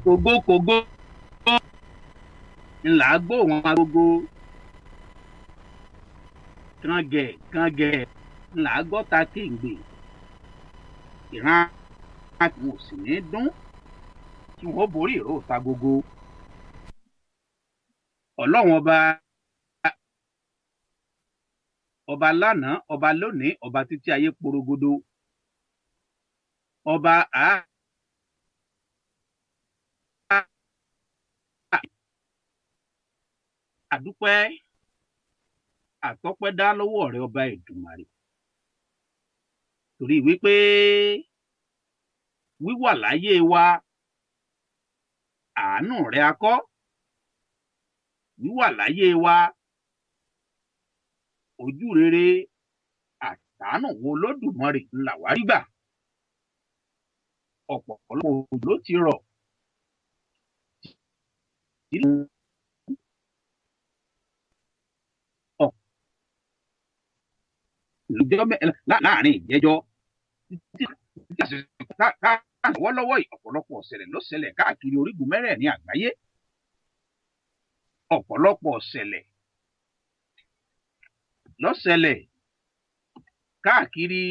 kògókògó ńlá gbóhùn agogo kàngẹ̀ ńlá gbọ́ta kéǹgbè ìran àti wọn ò sì ní dún tí wọn ó borí ìró ta gogo ọlọ́run ọba lánàá ọba lónìí ọba títí ayé porogodo ọba àdúpẹ́ àtọ́pẹ́ dá lọ́wọ́ rẹ ọba Èdùmàrè torí wípé wíwà láyé wa àánú rẹ akọ́ wíwà láyé wa ojú rere àtàánú wo Olódùmarè ńlá wá rí gbà ọ̀pọ̀lọpọ̀ òjò ló ti rọ̀ láàrin ìjẹ́jọ́ lọ́wọ́lọ́wọ́ ọ̀pọ̀lọpọ̀ ọ̀sẹ̀lẹ̀ ló ṣẹlẹ̀ káàkiri orígun mẹ́rẹ̀ẹ̀rin àgbáyé ọ̀pọ̀lọpọ̀ ọ̀sẹ̀lẹ̀ ló ṣẹlẹ̀ káàkiri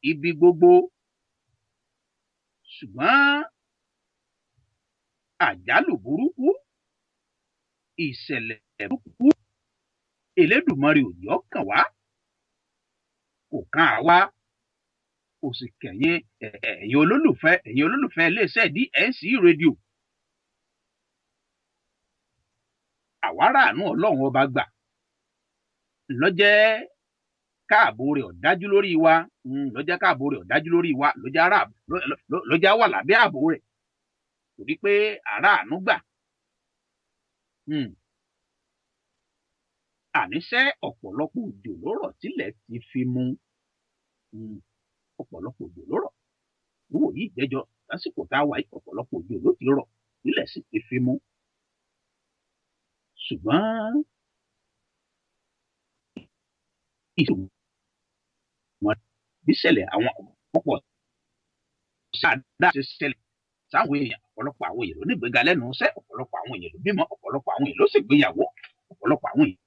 ibi gbogbo ṣùgbọ́n àjálù burúkú ìṣẹ̀lẹ̀ burúkú Elédùmarè ò yọ kàn wá kò kàn àwa kò sì kẹ̀yìn ẹ̀yin olólùfẹ́ iléeṣẹ́ DNC rédíò àwárà àánú Ọlọ́run ọba gbà lọ́jẹ́ káàbò rẹ̀ ọ̀dájú lórí wa lọ́jẹ́ wà lábẹ́ ààbò rẹ̀ torí pé àrà àánú gbà àníṣe ọ̀pọ̀lọpọ̀ òjò ló rọ̀ tílẹ̀ ti fi mu ọ̀pọ̀lọpọ̀ òjò ló rọ̀ wò yí ìjẹ́jọ́ lásìkò tá a wà ọ̀pọ̀lọpọ̀ òjò ló ti rọ̀ tílẹ̀ sì ti fi mu ṣùgbọ́n ìṣẹ̀lẹ̀ àwọn ọ̀pọ̀ sáadá ṣe ṣẹlẹ̀ sáwọn èèyàn ọ̀pọ̀lọpọ̀ àwọn èèyàn ló ní ìgbéga lẹ́nu iṣẹ́ ọ̀pọ̀lọpọ̀ àwọn èèyàn ló bímọ ọ̀pọ̀lọpọ̀ àwọn èèyàn ló sì gbéyàwó ọ̀pọ̀lọpọ̀ àwọn èèyàn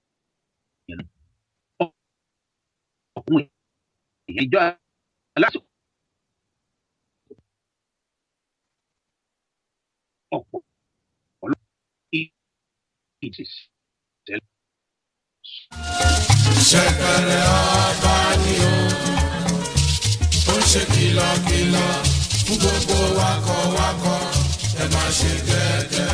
àwọn èèyàn ìjọ lásìkò ọ̀pọ̀ ìṣẹ̀lẹ̀. Ṣẹ̀kẹ̀rẹ̀ ọba ni ó ń ṣe kìlọ̀kìlọ̀ fún gbogbo wakọ̀wakọ̀ ẹ má ṣe jẹ́jẹ́.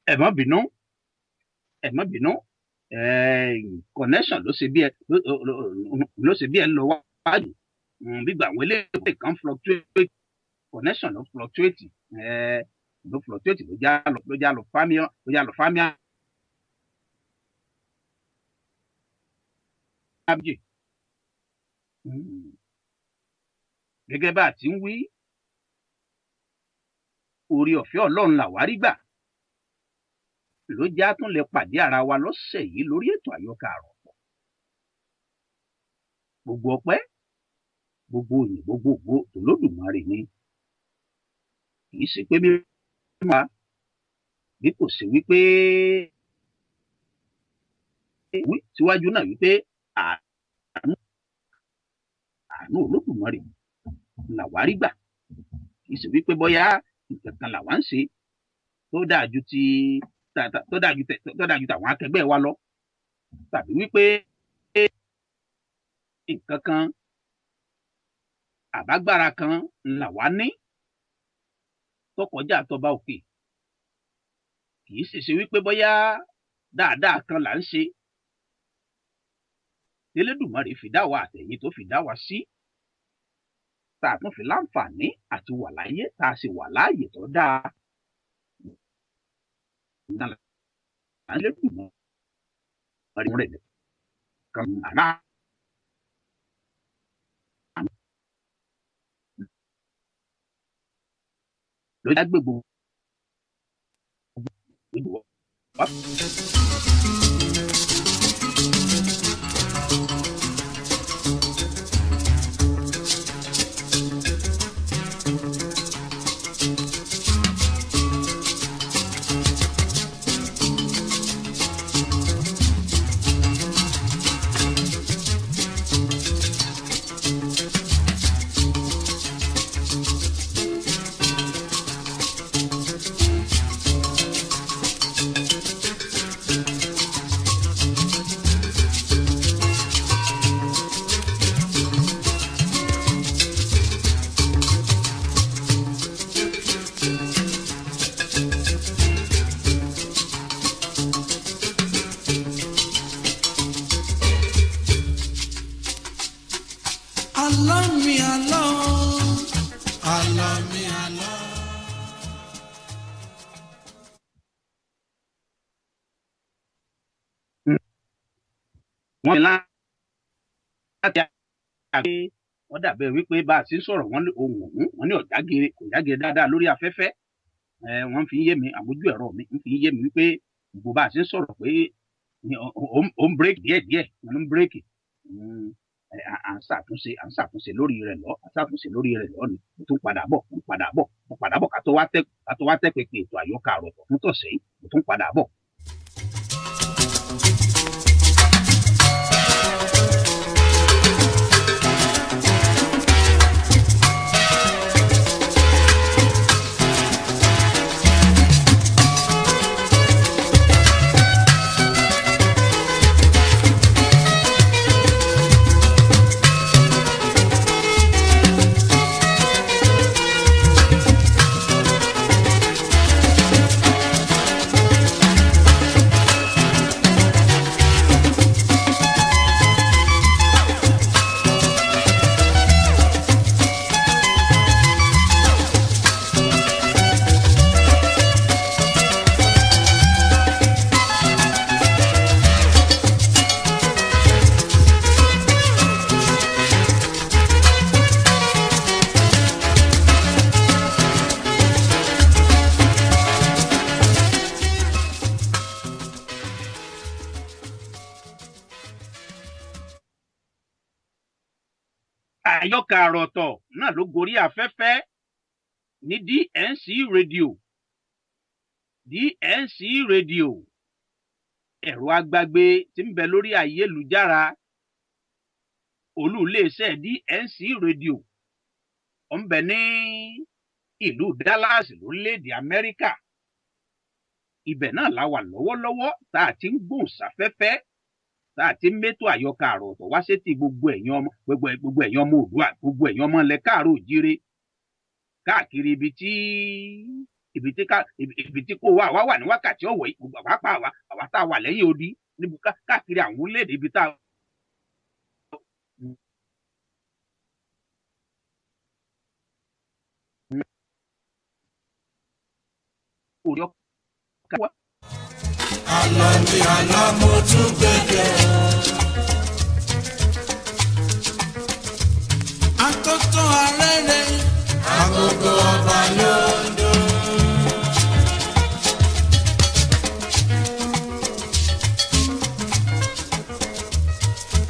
Ẹ má bínú connection ló ṣe bí ẹ lọ wájú gbígbà àwọn eléyìí kan fluctuate connection ló fluctuate ló já lọ fámíà gẹ́gẹ́ bá a ti ń wí orí ọ̀fẹ́ Ọlọ́run làwárí gbà ló já tún lè pàdé ara wa lọ́sẹ̀ yìí lórí ètò Àyọkà Àròpọ̀. Gbogbo ọpẹ́ gbogbo òyìn gbogbo ògo Olódùmarè ni kì í ṣe pé bí kò ṣe wípé síwájú náà wípé àánú Olódùmarè làwárí gbà kì í ṣe wípé bóyá nǹkan kan làwa ń ṣe tó dáa ju tàwọn akẹgbẹ́ wa lọ tàbí wípé nǹkan kan àbágbára kan làwa ní tó kọjá tọba òkè kì í sì ṣe wípé bóyá dáadáa kan là ń ṣe Elédùmarè fi dá wa àtẹ̀yìn tó fi dá wa sí tá a tún fi láǹfààní àti wà láyé tá a sì wà láàyè tó dáa. Ló já gbé gbogbo wọ́n láti àgbé wọ́n dàbẹ̀ wípé bá a ti ń sọ̀rọ̀ wọ́n ohun ọ̀hún wọ́n ní ọ̀jágere kò jágere dáadáa lórí afẹ́fẹ́ wọ́n fi ń yé mi àmójú ẹ̀rọ mi ń fi ń yé mi wípé gbogbo bá a ṣe ń sọ̀rọ̀ pé ó ń bírèkì díẹ̀díẹ̀ wọ́n ń bírèkì à ń ṣàtúnṣe lórí rẹ̀ lọ ni mo tún padà bọ̀ ká tó wá tẹ́ pèpè ètò àyọkà àròtọ̀ fún tọ̀sẹ̀ yìí mo tún padà bọ̀. àyọkà àròtọ̀ náà ló gorí afẹ́fẹ́ ní DNC rédíò ẹ̀rọ agbágbé tí ń bẹ lórí ayélujára olú iléeṣẹ́ DNC rédíò ó ń bẹ ní ìlú Dallas lórílẹ̀‐èdè Amẹ́ríkà ibẹ̀ náà la wà lọ́wọ́lọ́wọ́ tá a ti ń gbóhùn sáfẹ́fẹ́ tá a ti ń métò àyọkà àròtọ̀ wá sétí gbogbo ẹ̀yin ọmọ Oòduà gbogbo ẹ̀yin ọmọ ilẹ̀ káàárọ̀ oòjíire káàkiri ibi tí kò wá wà ní wákàtí ọ̀wọ̀ yìí gbogbo àwa tá a wà lẹ́yìn odi níbi káàkiri àwọn orílẹ̀-èdè ibi tá a. Àlọ́ mi àlọ́ mo tún gbèdé. Àtótó arẹ́rẹ́ agogo ọba lóńdó.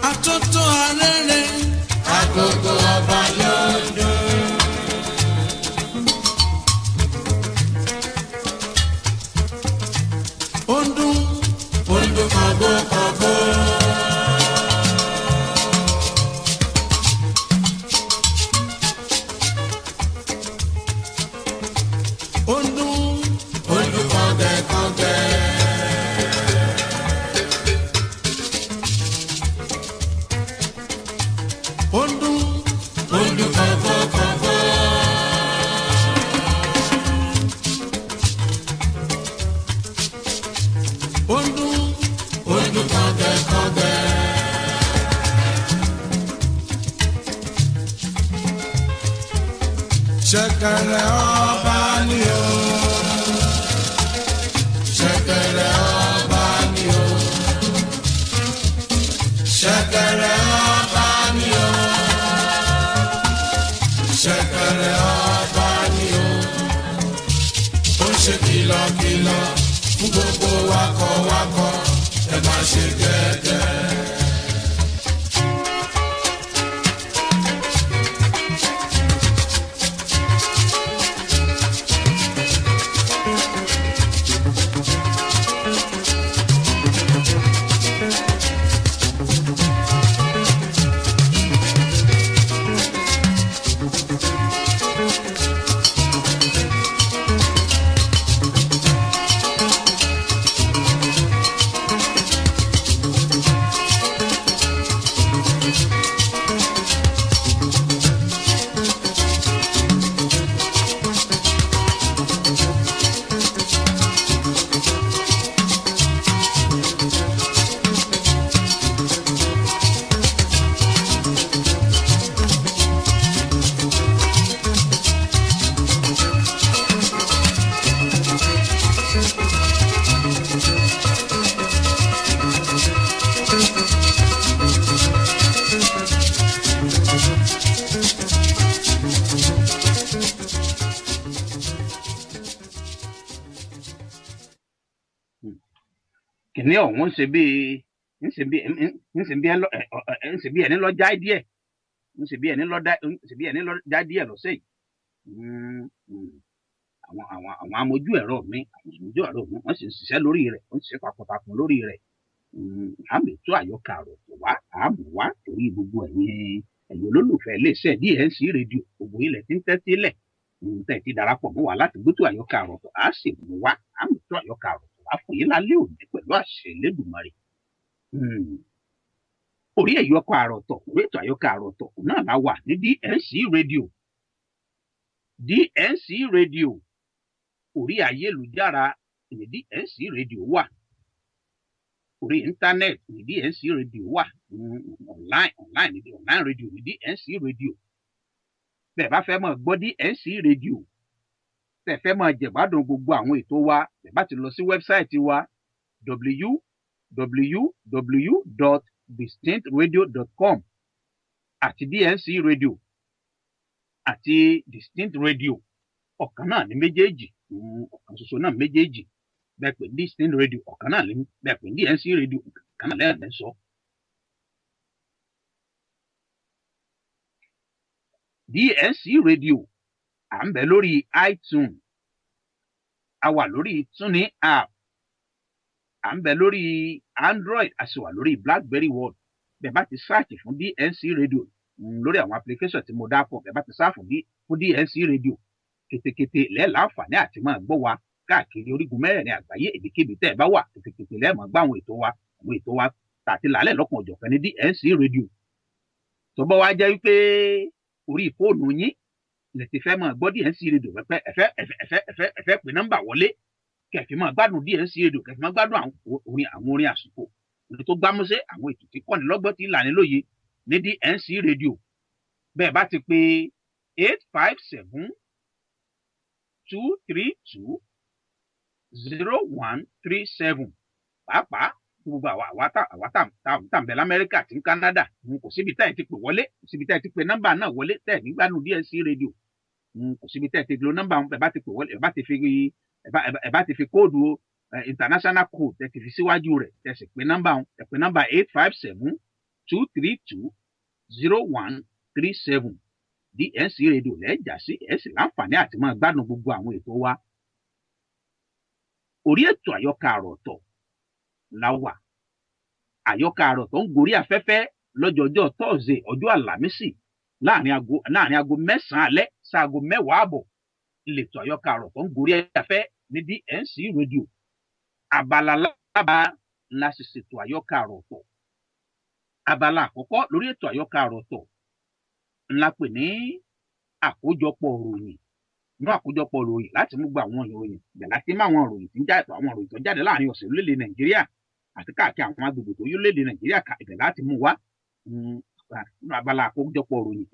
Àtótó arẹ́rẹ́ agogo ọba lóńdó. Ondun kọ̀gbó kọ̀gbó. Ondun kọ̀gẹ̀ kọ̀gẹ̀. Ondun kọ̀gbó kọ̀gbó. Ondun kọ̀gẹ̀ kọ̀gẹ̀. Ṣẹ̀kẹ̀rẹ̀ ọba ni o. Ṣẹ̀kẹ̀rẹ̀ ọba ni o. Ṣẹ̀kẹ̀rẹ̀ ọba ni o. Ṣẹ̀kẹ̀rẹ̀ ọba ni o. Ó ń ṣe kìlọ̀kìlọ̀ fún gbogbo wakọ̀wakọ̀ ẹ má ṣe gẹ́gẹ́. kìnní ọ̀hún ń ṣe bí ẹni lọ já díẹ̀ ń ṣe bí ẹni lọ já díẹ̀ lọ́sẹ̀ yìí. Àwọn amójú ẹ̀rọ mi wọ́n sì ń ṣiṣẹ́ lórí rẹ̀ wọ́n ń ṣiṣẹ́ takuntakun lórí rẹ̀. Àmì tó àyọkà àròtọ̀ wá àmú wá torí gbogbo ẹ̀yin olólùfẹ́ iléeṣẹ́ DNC rédíò gbogbo ilẹ̀ tí ń tẹ́tí lẹ̀ tẹ̀ ti darapọ̀ mọ́ wa láti gbé tó àyọkà àròtọ̀ á sì mú wá àmì tó àyọkà àròtọ̀ wá fún yín lálẹ́ òní pẹ̀lú àṣẹ Elédùmarè. Orí ètò àyọkà àròtọ̀ náà la wà ní DNC rédíò orí ayélujára ní DNC rédíò wà, orí íńtánẹ́ẹ̀tì ní DNC rédíò wà, online rédíò ní DNC rédíò. Bẹ́ẹ̀ bá fẹ́ máa gbọ́ DNC rédíò, tẹ́ fẹ́ máa jẹ̀gbádùn gbogbo àwọn ètò wa, bẹ́ẹ̀ bá ti lọ sí wẹ́bsáìtì wa www.distinctradio.com àti DNC rédíò àti Distinct rédíò ọ̀kan náà ní méjèèjì, ọ̀kan ṣoṣo náà méjèèjì. Bẹ́ẹ̀ pé Distinct rédíò ọ̀kan náà lẹ́nu, bẹ́ẹ̀ pé DNC rédíò ọ̀kan náà lẹ́yìn sọ. DNC rédíò à ń bẹ lórí iTunes, a wà lórí TuneIn app, à ń bẹ lórí Android, a sì wà lórí BlackBerry World. Bẹ́ẹ̀ bá ti search fún DNC rédíò lórí àwọn application tí mo dá pọ̀, bẹ́ẹ̀ bá ti search fún DNC rédíò kétékété lẹ́ẹ̀láǹfààní àti máa gbọ́ wa káàkiri orígun mẹ́rẹ̀ẹ̀rin àgbáyé ibikíbi tẹ́ ẹ bá wà kétékété lẹ́ẹ̀mọ́ gbọ́ àwọn ètò wa tàti lálẹ́ lọ́kàn ọ̀jọ̀kan ní DNC rédíò. Tó bá wá jẹ́ wípé orí fóònù yín lè ti fẹ́ máa gbọ́ DNC rédíò pẹ́pẹ́ ẹ̀fẹ́ pé nọ́mbà wọlé kẹ̀fì máa gbádùn DNC rédíò, kẹ̀fì máa gbádùn àwọn orin àsìkò tó gbámúṣé, àwọn ètò tí kọ́ni lọ́gbọ́n tí là ní lóye ní DNC rédíò. Bẹ́ẹ̀ bá ti pé 857-232-0137 pàápàá gbogbo àwa tá ń bẹ l'Amẹ́ríkà àti ní Canada, kò síbi tẹ́ ẹ ti pè wọlé, kò síbi tẹ́ ẹ ti pè nọ́mbà náà wọlé tẹ́ ẹ nígbàdùn DNC rédíò. Kò síbi tẹ́ ẹ ti lo nọ́mbà wọn, ẹ bá ti pè wọlé, ẹ bá ti fi kóòdù international code ẹ ti fi síwájú rẹ̀, ẹ sì pè nọ́mbà wọn, ẹ pè nọ́mbà 857-232-0137 DNC rédíò lẹ́ẹ̀jà sí, ẹ sì láǹfààní àti máa gbádùn gbogbo àwọn ètò wa. Orí ètò àyọkà àròtọ̀ la wà. Àyọkà àròtọ̀ ń gorí afẹ́fẹ́ lọ́jọ́jọ́ Thursday, ọjọ́ Àlàmísì láàrin aago 9 alẹ́ sáago 10 àbọ̀. Ìletò àyọkà àròtọ̀ ń gorí afẹ́fẹ́ ní DNC rédíò. Abala lábá la sì ṣètò àyọkà àròtọ̀. Abala àkọ́kọ́ lórí ètò àyọkà àròtọ̀ ńlá pè ní àkójọpọ̀ ìròyìn. Ní àkójọpọ̀ ìròyìn láti mú gba àwọn ìròyìn bẹ̀rẹ̀ láti mú àwọn ìròyìn tó jáde láàrin ọ̀sẹ̀ lórílẹ̀-èdè Nàìjíríà àti káàkiri àwọn agbègbè tó lórílẹ̀-èdè Nàìjíríà ibẹ̀ láti mú wá. Nínú abala àkójọpọ̀ ìròyìn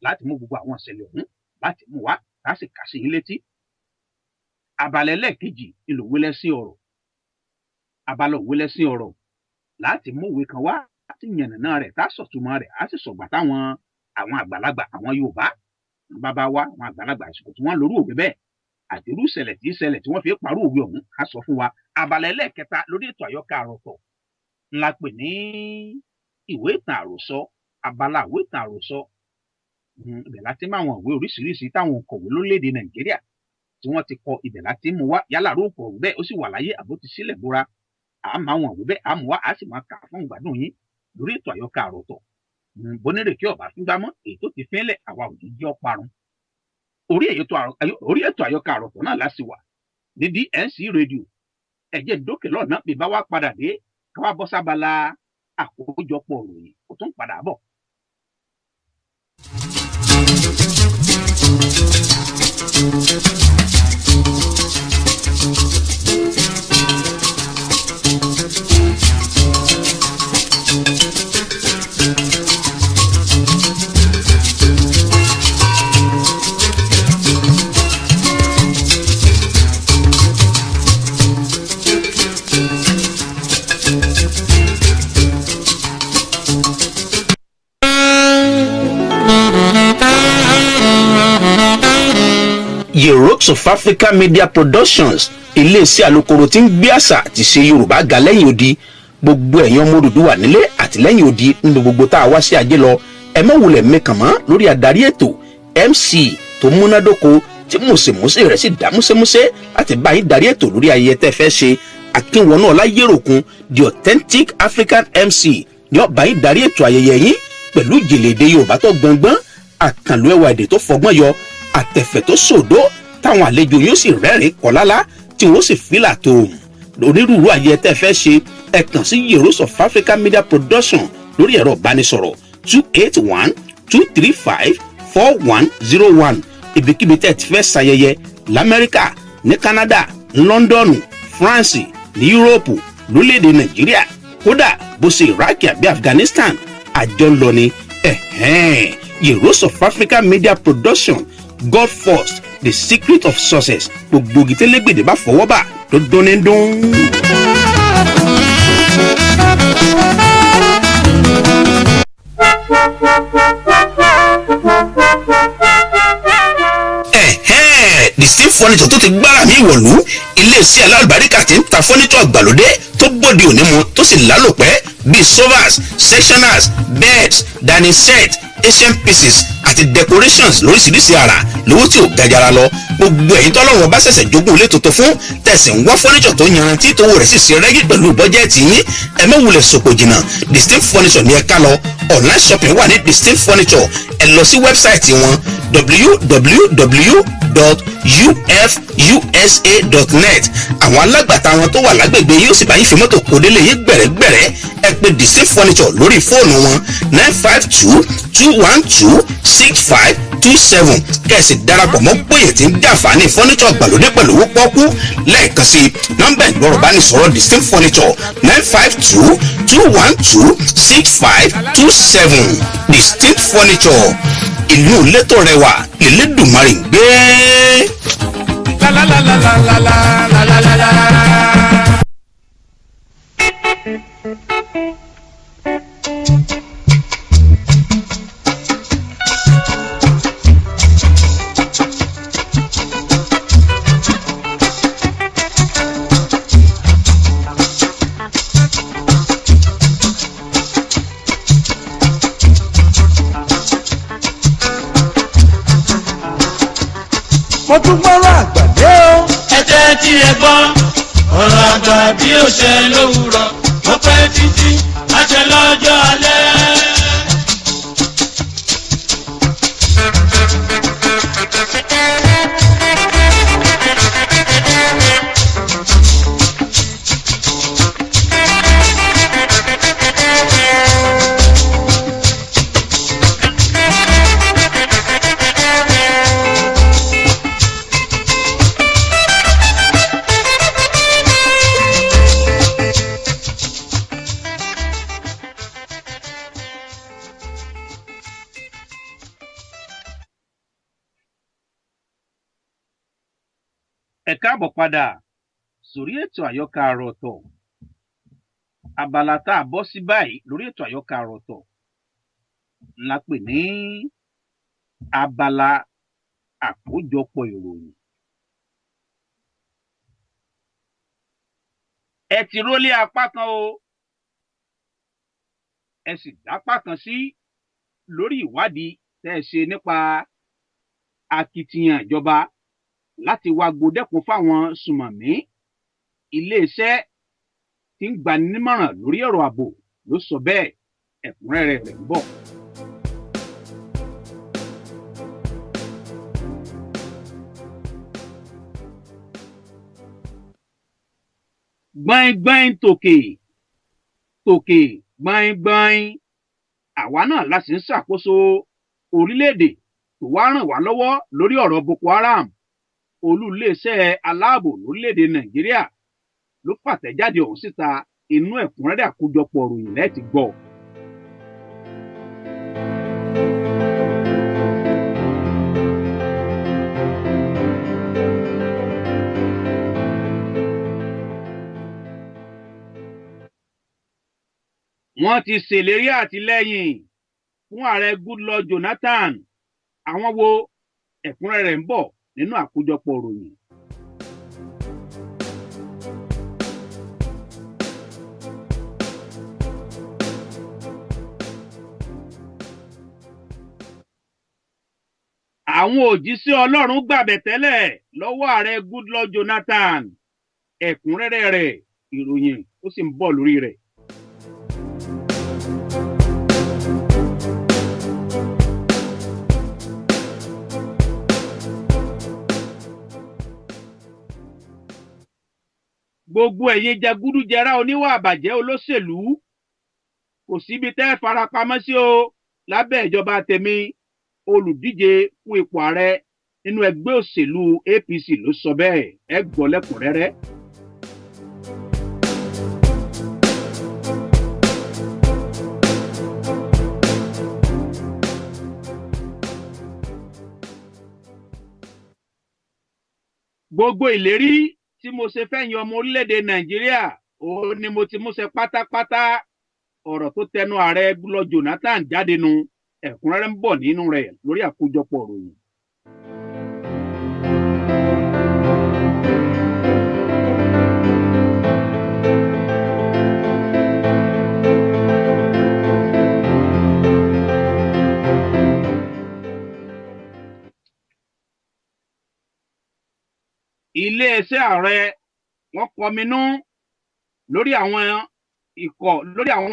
láti mú gbogbo àwọn ìṣẹ̀lẹ̀ ọ̀hún láti mú wá láti kà sí yín létí. Abala ẹlẹ́ẹ̀kejì ìlòwé lẹ́sìn ọ̀rọ̀. Abala òwe lẹ́sìn ọ̀rọ̀ láti mú òwe kan wá láti yànnàná rẹ̀ tá sọ̀túnmọ́ rẹ̀ á sì sọ̀gbà táwọn àgbàlagbà àwọn Yorùbá bàbá wa àwọn àgbàlagbà àsìkò tí wọ́n lórí òwe bẹ́ẹ̀ àti irú ìṣẹ̀lẹ̀ tí wọ́n fi parú òwe ọ̀hún á sọ fún wa. Abala ẹlẹ́ẹ̀kẹta lórí ètò àyọkà àròtọ̀ ńlá pè ní ìwé ìtàn àròsọ. Abala ìwé ìtàn àròsọ ibẹ̀ láti mú àwọn ìwé oríṣiríṣi táwọn òǹkọ̀wé lórílẹ̀-èdè Nàìjíríà tí wọ́n ti kọ, ibẹ̀ láti mú wá. Yálà rúkọ̀ òwe bẹ́ẹ̀ ó sì wà láyé àbó ti sílẹ̀ bóra, àmọ́ àwọn òwe bẹ́ẹ̀ àmú wá á sì máa kà fún ìgbádùn yín lórí ètò àyọkà àròtọ̀. Bonírèké ọ̀bá fún gbámọ́ èyí tó ti fínlẹ̀ àwa ò ní jẹ́ ọparun. Orí ètò àyọkà àròtọ̀ náà láti wà ní DNC rédíò. Ẹ̀jẹ̀ ìdókè lọ́nà bí bá wá padà dé káwá bọ́ sábàlá àkójọpọ̀ ìròyìn kò tún padà bọ̀. Rocks of Africa Media Productions iléeṣẹ́ alukoro tí ń gbé àṣà àti ṣe Yorùbá ga lẹ́yìn odi. Gbogbo ẹ̀yin ọmọ Odùduwà nílé àti lẹ́yìn odi níbi gbogbo tá a wá sí ajé lọ. Ẹ má wulẹ̀ mẹ́kàn mọ́ lórí adarí ètò MC tó múnádóko tí mùsèmùsè rẹ̀ sì dá músẹ́músẹ́ láti bá yín darí ètò lórí ayẹyẹ tẹ́ fẹ́ ṣe. Akínwọnú Ọláyéròkun the authentic African MC ni ó bá yín darí ètò ayẹyẹ yín pẹ̀lú ìjìnlẹ̀ èdè Yorùbá tó gbọngbọ́n, àkànlò ẹwà èdè tó fọgbọ́n yọ, àtẹ̀fẹ̀ tó sòdó táwọn àlejò yóò sì rẹ́rìn kọ́lálá tí wọ́n sì fìlà tó onírúurú ayẹyẹ tẹ́ fẹ́ ṣe. Ẹ kàn sí Yeros of Africa Media Production lórí ẹ̀rọ ìbánisọ̀rọ̀ 281-235-4101. Ibikíbi tẹ́ ti fẹ́ ṣayẹyẹ l'Amẹ́ríkà, ní Canada, ní London, France, ní Europe, lórílẹ̀‐èdè Nàìjíríà, kódà bó ṣe Iraq àbí Afghanistan, àjọ ń lọ ni. Yeros of Africa Media Production, God first, the secret of success. Gbogbo gitẹ́lẹ́gbẹ̀dẹ̀ bá fọwọ́ bà tó dún ní dún. Distinct Furniture tó ti gbára mi wọ̀lú. Iléeṣẹ́ alálùbáríkà tí ń ta fọ́nítọ̀ àgbàlódé tó bóde òní mu tó sì lálòpẹ́ bíi sofas, sectionals, beds, dining set, Asian pieces àti decorations lóríṣiríṣi àrà lówó tí ò gajara lọ. Gbogbo ẹ̀yin tọ́lọ́run bá ṣẹ̀ṣẹ̀ jogún ilé tuntun fún tẹ̀sí ń wá fọ́nítọ̀ tó yanrantí tówó rẹ̀ sì ṣe rẹ́gí pẹ̀lú bọ́jẹ́ẹ̀tì yín. Ẹ má wulẹ̀ sòpò jìnnà, Distinct Furniture ní ẹ ká lọ. Online shopping wà ní Distinct Furniture. Ẹ lọ sí wẹ́bsáìtì wọn www.ufusa.net. Àwọn alágbàtà wọn tó wà lágbègbè yóò sì bá yín fi mọ́tò kó délé yín gbẹ̀rẹ́gbẹ̀rẹ́. Ẹ pè Distinct Furniture lórí fóònù wọn 952-212-6527. Kẹ̀sì darapọ̀ mọ́ gbòye tí ń jàǹfààní fọ́nítọ̀ àgbàlódé pẹ̀lú owó pọ́kú. Lẹ́ẹ̀kan sí nọ́mbà ìgbọ̀rọ̀ bá ní sọ̀rọ̀ Distinct Furniture 952-212-6527. Distinct Furniture, ìlú létò rẹwà l'Elédùmarè ń gbé. Mo tún gbọ́rọ̀ àgbàdé o. Ẹ jẹ́ tí ẹ gbọ́ ọ̀rọ̀ àgbà bí ó ṣe lówùrọ̀ ó pẹ́ títí àṣẹ lọ́jọ́ alẹ́. Ẹ káàbọ̀ padà sórí ètò àyọkà àròtọ̀. Abala tá a bọ́ sí báyìí lórí ètò àyọkà àròtọ̀ la pè ní abala àkójọpọ̀ ìròyìn. Ẹ ti rólé apá kan o, ẹ sì dápá kan sí lórí ìwádìí tẹ́ ẹ ṣe nípa akitiyan ìjọba láti wá gbòdẹ́kun fáwọn sùmọ̀mí. Iléeṣẹ́ tí ń gbani nímọ̀ràn lórí ọ̀rọ̀ ààbò ló sọ bẹ́ẹ̀. Ẹ̀kúnrẹ́rẹ́ rẹ̀ ń bọ̀. Gbọ́in-gbọ́in tòkè tòkè gbọ́in-gbọ́in. Àwa náà la sì ń ṣàkóso orílẹ̀-èdè tó wá ràn wá lọ́wọ́ lórí ọ̀rọ̀ Boko Haram. Olú iléeṣẹ́ aláàbò lórílẹ̀‐èdè Nàìjíríà ló fàtẹ̀jáde ọ̀hún síta. Inú ẹ̀kúnrẹ́rẹ́ àkójọpọ̀ ìròyìn lẹ́ẹ̀ ti gbọ́. Wọ́n ti ṣèlérí àtìlẹ́yìn fún ààrẹ Goodluck Jonathan. Àwọn wo? Ẹ̀kúnrẹ́rẹ́ ń bọ̀ nínú àkójọpọ̀ ìròyìn. àwọn òjíṣẹ́ ọlọ́run gbàbẹ̀ tẹ́lẹ̀ lọ́wọ́ ààrẹ Goodluck Jonathan ẹ̀kúnrẹ́rẹ́ rẹ̀ ìròyìn ó sì ń bọ̀ lórí rẹ̀. gbogbo ẹ̀yin jẹgúdújẹrá oníwà àbàjẹ́ olóṣèlú kò síbi tẹ́ farapamọ́ sí o lábẹ́ ìjọba tèmi olùdíje fún ipò ààrẹ nínú ẹgbẹ́ òṣèlú APC ló sọ bẹ́ẹ̀ ẹ gbọ́ lẹ́kùnrẹ́rẹ́. gbogbo ìlérí tí mo ṣe fẹ́yìn ọmọ orílẹ̀-èdè Nàìjíríà òun ni mo ti múṣẹ pátápátá ọ̀rọ̀ tó tẹnu ààrẹ Goodluck Jonathan jáde nu ẹ̀kúnrẹ́rẹ́ ń bọ̀ nínú rẹ̀ lórí àkójọpọ̀ ìròyìn. iléeṣẹ́ ààrẹ wọ́n kọminú lórí àwọn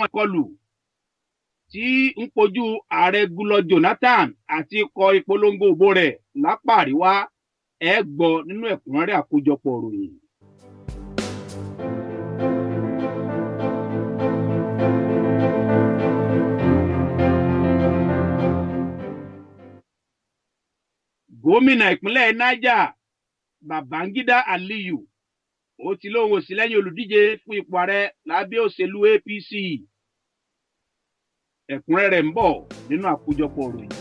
ìkọlù tí ń kojú ààrẹ Goodluck Jonathan àti ikọ̀ ìpolongo òbò rẹ̀ lápá àríwá ẹ gbọ́ nínú ẹ̀kúnrẹ́rẹ́ àkójọpọ̀ ìròyìn. gómìnà ìpínlẹ̀ Niger Babangida Aliyu ó ti lóun ò sí lẹ́yìn olùdíje fún ipò ààrẹ lábẹ́ òṣèlú APC ẹ̀kúnrẹ́rẹ́ ń bọ̀ nínú àkójọpọ̀ ìròyìn.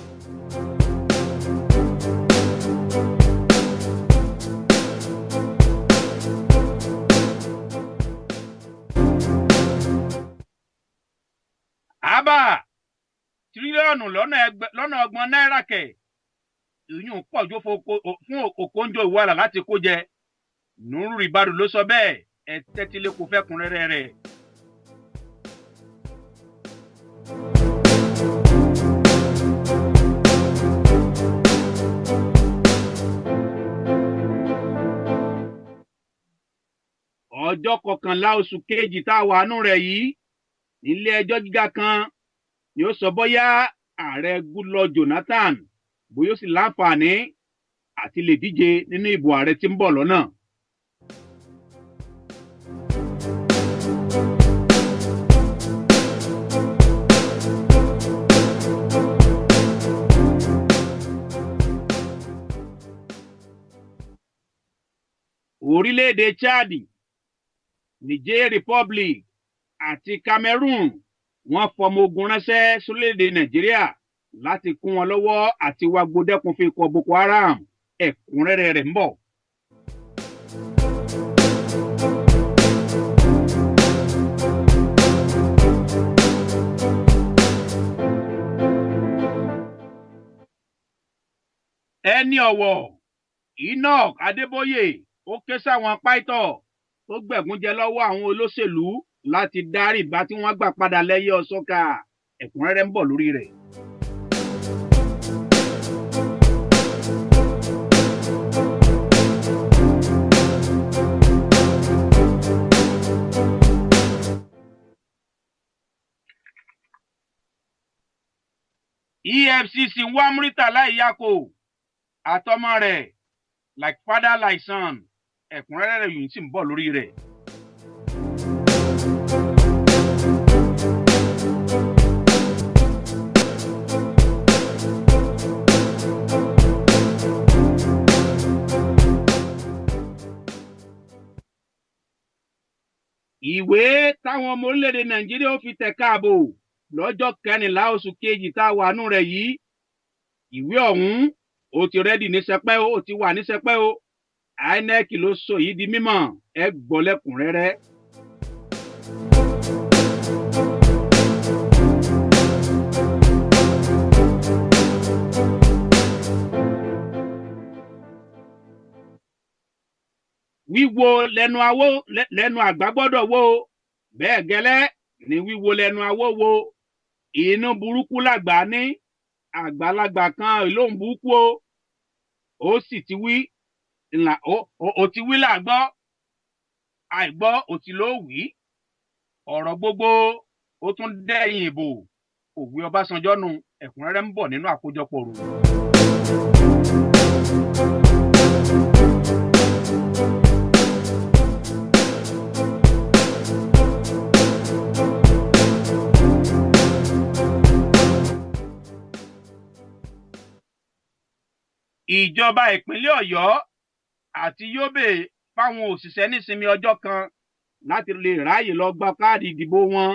àbá tírílíọ̀nù lọ́nà ọgbọ̀n náírà kẹ̀ ìyún pọ̀ jó fún Okonjo-Iweala láti kó jẹ Nuru Ribadu ló sọ bẹ́ẹ̀ ẹ tẹ́tí lé kó fẹ́kúnrẹ́rẹ́ rẹ̀. ọjọ́ 11 oṣù kejì tá a wà nù rẹ̀ yìí nílé ẹjọ́ gíga kan ni ó sọ bóyá ààrẹ Goodluck Jonathan bóyá ó sì láǹfààní àti lè díje nínú ìbò ààrẹ tí ń bọ̀ lọ́nà. orílẹ̀-èdè Chad, Niger Republic àti Cameroon wọ́n fọmọ ogun ránṣẹ́ sórílẹ̀-èdè Nàìjíríà láti kún wọn lọ́wọ́ àti wá gbódẹ́kun fi ikọ̀ Boko Haram ẹ̀kúnrẹ́rẹ́ rẹ̀ ń bọ̀. ẹni ọ̀wọ̀ Enoch Adébóyè ó ké sáwọn pàìtọ́ tó gbẹ̀gúnjẹ lọ́wọ́ àwọn olóṣèlú láti dárí ìbá tí wọ́n gbà padà lẹ́yìn ọ̀sọ́kà ẹ̀kúnrẹ́rẹ́ ń bọ̀ lórí rẹ̀. EFCC ń wá Murtala Iyako àtọmọ rẹ̀ like father like son ẹ̀kúnrẹ́rẹ́ rẹ̀ yìí sì ń bọ̀ lórí rẹ̀. ìwé táwọn ọmọ orílẹ̀-èdè Nàìjíríà ó fi tẹ̀ka ààbò lọ́jọ́ 14 oṣù kejì tá a wà nù rẹ̀ yìí ìwé ọ̀hún ó ti rẹ́dì ní sẹpẹ́ ó ti wà ní sẹpẹ́ ó INEC ló sọ yìí di mímọ̀ ẹ gbọ́ lẹ́kùnrẹ́rẹ́. wíwo lẹ́nu àgbà gbọ́dọ̀ wò bẹ́ẹ̀ gẹ́lẹ́ ni wíwo lẹ́nu awó wo inú burúkú làgbà ní àgbàlagbà kan ìlóhùn burúkú o ó sì ti wí ó ti wí làgbọ́ àìgbọ́ ó ti ló wí ọ̀rọ̀ gbogbo ó tún dẹ́yìn ìbò òwe Ọbásanjọ́ nu ẹ̀kúnrẹ́rẹ́ ń bọ̀ nínú àkójọpọ̀ ròyìn. ìjọba ìpínlẹ̀ Ọ̀yọ́ àti Yobe fáwọn òṣìṣẹ́ nísinmi ọjọ́ kan láti lè ráàyè lọ gba káàdì ìdìbò wọn.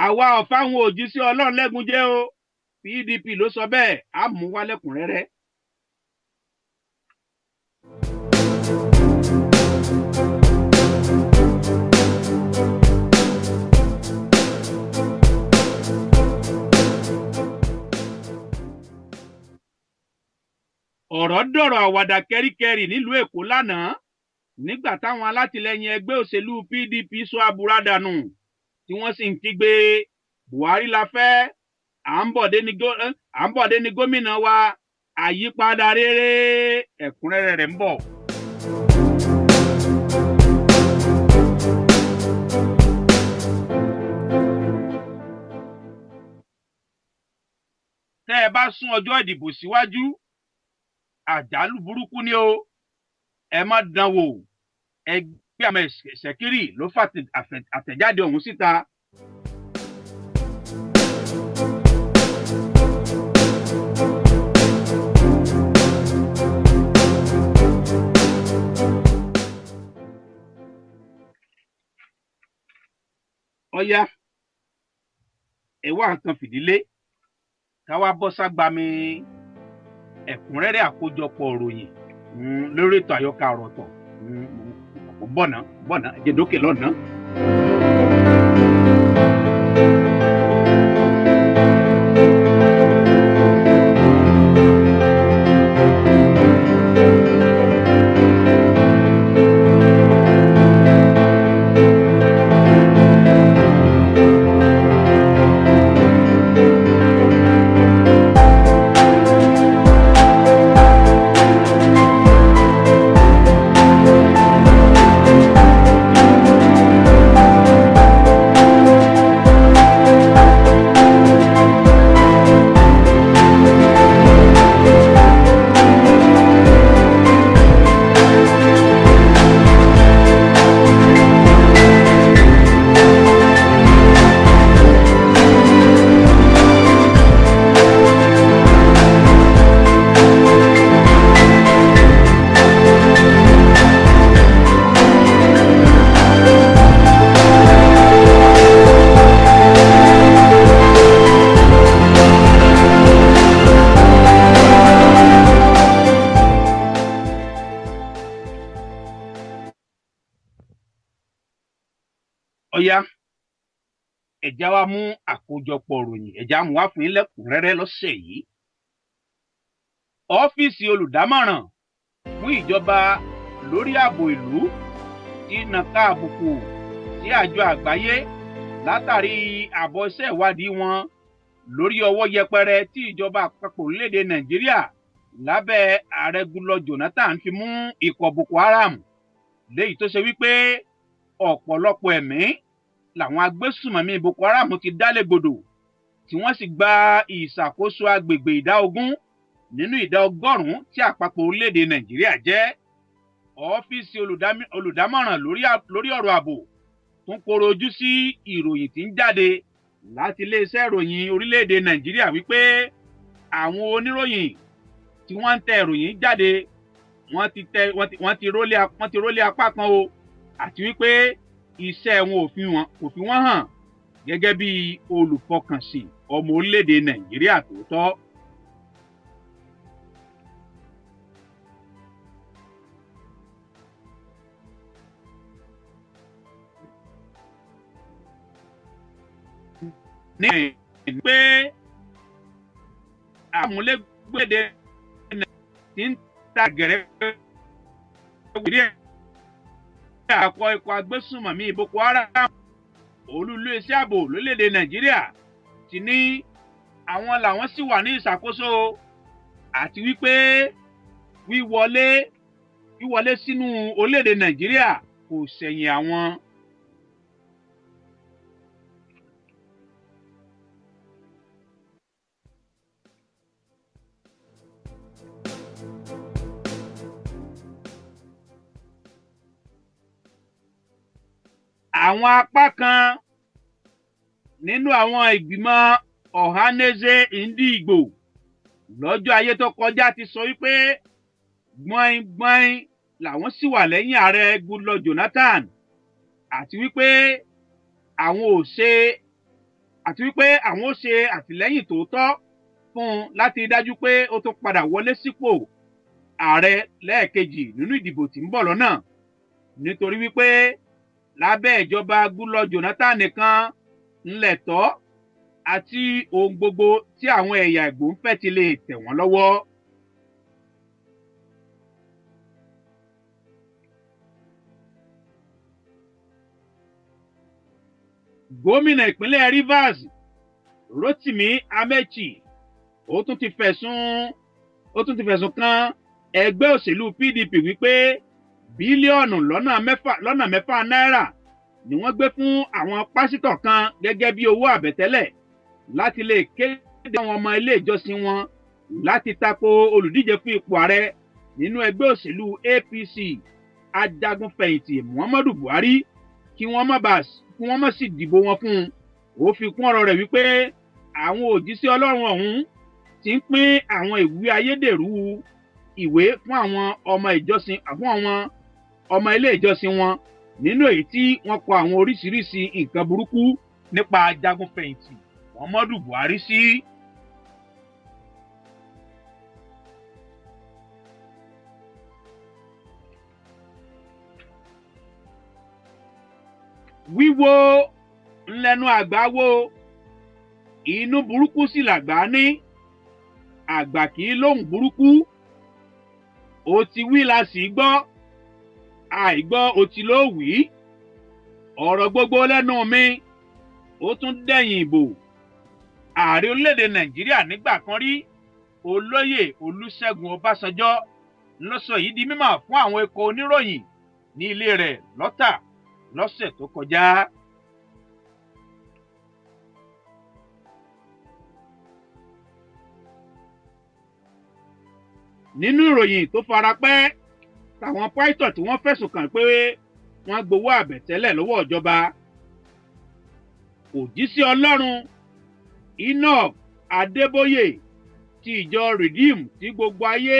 àwa ò fáwọn òjíṣẹ́ Ọlọ́run lẹ́gun jẹ́ o PDP ló sọ bẹ́ẹ̀ á mú wá lẹ́kùnrẹ́rẹ́. ọ̀rọ̀ dọ̀rọ̀ àwàdà kẹ́ríkẹ́rì nílùú Èkó lánàá nígbà táwọn alátìlẹyìn ẹgbẹ́ òṣèlú PDP sọ àbúradà nù tí wọ́n sì ń kígbe Buhari la fẹ́ à ń bọ̀dé ní gómìnà wa àyípadà rere ẹ̀kúnrẹ́rẹ́ rẹ̀ ń bọ̀. tẹ́ ẹ bá sún ọjọ́ ìdìbò síwájú àjálù burúkú ni o ẹ má dán wò ẹgbẹ́ àmọ́ ṣẹ̀kírì ló fà àtẹ̀jáde ọ̀hún síta. ọ̀yá ẹ wá nǹkan fìdílé ká wá bọ́ ságbami ẹ̀kúnrẹ́rẹ́ àkójọpọ̀ ìròyìn lórí ètò àyọkà ọ̀rọ̀tọ̀ bọ̀nà ẹ̀jẹ̀dókè lọ́nà. ọ̀yá ẹ̀já wa mú àkójọpọ̀ ròyìn ẹ̀já mú wá fún yín lẹ́kùnrẹ́rẹ́ lọ́sẹ̀ yìí. ọ́fíìsì olùdámọ̀ràn fún ìjọba lórí ààbò ìlú ti nàka àbùkù sí àjọ àgbáyé látàrí àbọ̀ iṣẹ́ ìwádìí wọn lórí ọwọ́ yẹpẹrẹ tí ìjọba àpapọ̀ orílẹ̀-èdè Nàìjíríà lábẹ́ ààrẹ Goodluck Jonathan fi mú ikọ̀ Boko Haram léyìí tó ṣe wípé ọ̀pọ̀lọpọ̀ ẹ̀mí làwọn agbésùmọ̀mí Boko Haram ti dálé gbodò tí wọ́n sì gba ìṣàkóso agbègbè ìdá 20 nínú ìdá 100 tí àpapọ̀ orílẹ̀-èdè Nàìjíríà jẹ́. ọ́fíìsì olùdámọ̀ràn lórí ọ̀rọ̀ ààbò tún koro ojú sí ìròyìn tí ń jáde láti iléeṣẹ́ ìròyìn orílẹ̀-èdè Nàìjíríà wípé àwọn oníròyìn tí wọ́n ń tẹ ìròyìn jáde wọ́n ti rólé apá kan o àti wípé iṣẹ́ wọn ò fi wọ́n hàn gẹ́gẹ́ bí olùfọkànsìn ọmọ orílẹ̀-èdè Nàìjíríà tòótọ́. ní pé àmúlégbèdè ti ń ta gẹ̀rẹ́ nàìjíríà àkọ ikọ̀ agbésùnmọ̀mí boko haram olú iléeṣẹ́ ààbò lórílẹ̀‐èdè nàìjíríà ti ní àwọn làwọn sì wà ní ìṣàkóso àti wípé wíwọlé sínú orílẹ̀‐èdè nàìjíríà kò ṣẹ̀yìn àwọn. àwọn apá kan nínú àwọn ìgbìmọ̀ Ohanaeze Ndigbo lọ́jọ́ ayé tó kọjá ti sọ wípé gbọ́n làwọn sì wà lẹ́yìn ààrẹ Goodluck Jonathan àti wípé àwọn ò ṣe àtìlẹ́yìn tòótọ́ fún un láti dájú pé ó tún padà wọlé sípò ààrẹ lẹ́ẹ̀kejì nínú ìdìbò tí ń bọ̀ lọ́nà nítorí wípé lábẹ́ ìjọba Goodluck Jonathan nìkan ńlẹ̀tọ́ àti ohun gbogbo tí àwọn ẹ̀yà Ìgbò ń fẹ́ ti lè tẹ̀ wọ́n lọ́wọ́. Gómìnà ìpínlẹ̀ Rivers Rotimi Amechi ó tún ti fẹ̀sùn kan ẹgbẹ́ òṣèlú PDP wípé bílíọ̀nù lọ́nà mẹ́fà náírà ni wọ́n gbé fún àwọn pásítọ̀ kan gẹ́gẹ́ bí owó àbẹ̀tẹ́lẹ̀ láti lè kéde àwọn ọmọ ilé ìjọsìn wọn láti tako olùdíje fún ipò ààrẹ nínú ẹgbẹ́ òṣèlú APC ajagunfẹ̀yìntì Muhammadu Buhari kí wọ́n má sì dìbò wọn fún un. Ó fi kún ọ̀rọ̀ rẹ̀ wípé àwọn òjíṣẹ́ Ọlọ́run ọ̀hún ti ń pín àwọn ìwé ayédèrú ìwé fún àwọn ọmọ ilé ìjọsìn wọn nínú èyí tí wọ́n kọ àwọn oríṣiríṣi nǹkan burúkú nípa ajagunfẹ̀yìntì Muhammadu Buhari sí. wíwo ńlẹ́nu àgbà wo inú burúkú sì làgbà ní àgbà kì í lóhùn burúkú ó ti wí la sì gbọ́ àìgbọ́ ó ti ló wí ọ̀rọ̀ gbogbo lẹ́nu mi ó tún dẹ̀yìn ìbò. Ààrẹ orílẹ̀-èdè Nàìjíríà nígbà kan rí Olóyè Olúṣẹ́gun Ọbásanjọ́ ló sọ yìí di mímọ̀ fún àwọn ikọ̀ oníròyìn ní ilé rẹ̀ lọ́tà lọ́sẹ̀ tó kọjá. Nínú ìròyìn tó farapẹ́ táwọn pásítọ̀ tí wọ́n fẹ̀sùn kàn pé wọ́n gbowó àbẹ̀tẹ́lẹ̀ lọ́wọ́ ìjọba, òjíṣẹ́ Ọlọ́run Enoch Adébóyè ti ìjọ Redeem tí gbogbo ayé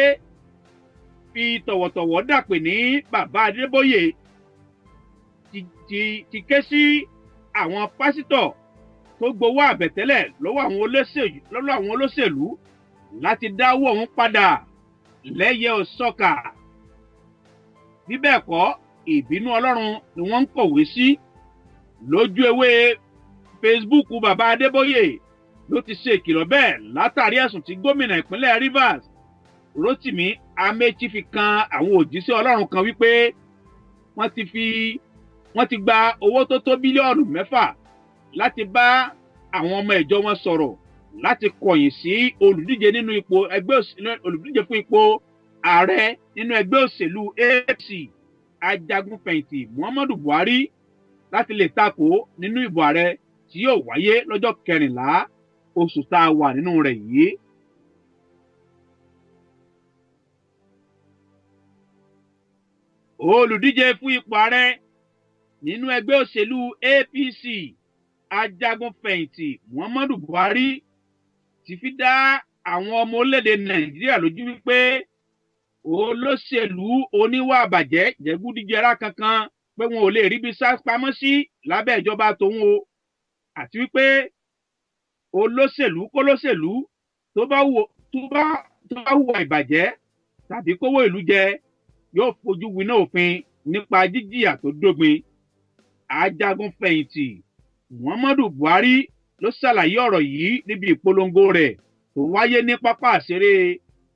fi tọ̀wọ̀tọ̀wọ̀ dàpè ní bàbá Adébóyè ti ké sí àwọn pásítọ̀ tó gbowó àbẹ̀tẹ́lẹ̀ lọ́wọ́ àwọn olóṣèlú láti dáwọ́ òun padà lẹ́yẹ òsọ́kà. Bí bẹ́ẹ̀ kọ́ ìbínú Ọlọ́run ni wọ́n ń kọ̀wé sí. Lójú ewé Facebook bàbá Adébóyè ló ti ṣe ìkìlọ̀ bẹ́ẹ̀ látàrí ẹ̀sùn tí gómìnà ìpínlẹ̀ Rivers Rotimi Amechi fi kan àwọn òjíṣẹ́ Ọlọ́run kan wípé wọ́n ti gba owó tó tó bílíọ̀nù 6 láti bá àwọn ọmọ ìjọ wọn sọ̀rọ̀ láti kọ̀yìn sí olùdíje fún ipò ààrẹ nínú ẹgbẹ́ òṣèlú APC ajagunfẹ̀yìntì Muhammadu Buhari láti lè takò nínú ìbò ààrẹ tí yóò wáyé lọ́jọ́ 14 oṣù tá a wà nínú rẹ̀ yìí. Olùdíje fún ipò ààrẹ nínú ẹgbẹ́ òṣèlú APC ajagunfẹ̀yìntì Muhammadu Buhari ti fi dá àwọn ọmọ orílẹ̀-èdè Nàìjíríà lójú wípé olóṣèlú oníwà àbàjẹ́ jẹgúdújẹrá kankan pé wọn ò lè ríbi sá pamọ́ sí lábẹ́ ìjọba tòun o, àti wípé olóṣèlú kólóṣèlú tó bá hùwà ìbàjẹ́ tàbí kówó ìlú jẹ yóò fojú winá òfin nípa jíjìyà tó dógbin. Ajagunfẹ̀yìntì Muhammadu Buhari ló ṣàlàyé ọ̀rọ̀ yìí níbi ìpolongo rẹ̀ tó wáyé ní pápá àṣeré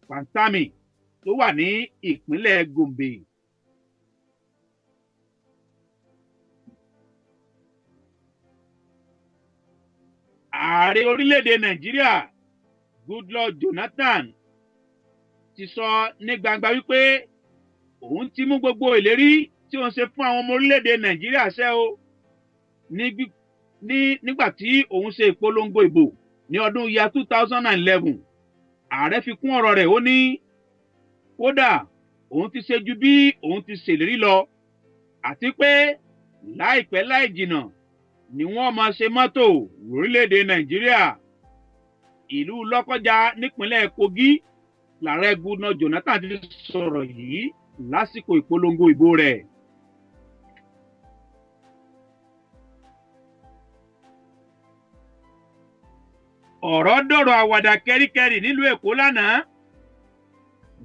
Pantami tó wà ní ìpínlẹ̀ Gombe. ààrẹ orílẹ̀-èdè Nàìjíríà Goodluck Jonathan ti sọ ní gbangba wípé òun ti mú gbogbo ìlérí tí òun ṣe fún àwọn ọmọ orílẹ̀-èdè Nàìjíríà ṣẹ o nígbà tí òun ṣe ìpolongo ìbò ní ọdún year 2011. Ààrẹ fi kún ọ̀rọ̀ rẹ̀ ó ní kódà òun ti ṣe ju bí òun ti ṣèlérí lọ àti pé láìpẹ́ láì jìnnà ni wọ́n máa ṣe mọ́tò lórílẹ̀‐èdè Nàìjíríà. Ìlú Lọ́kọ́jà nípínlẹ̀ Kogi lààrẹ Goodluck Jonathan ti sọ̀rọ̀ yìí lásìkò ìpolongo ìbò rẹ̀. Ọ̀rọ̀ dọ̀rọ̀ àwàdà kẹ́ríkẹ́rì nílùú Èkó lánàá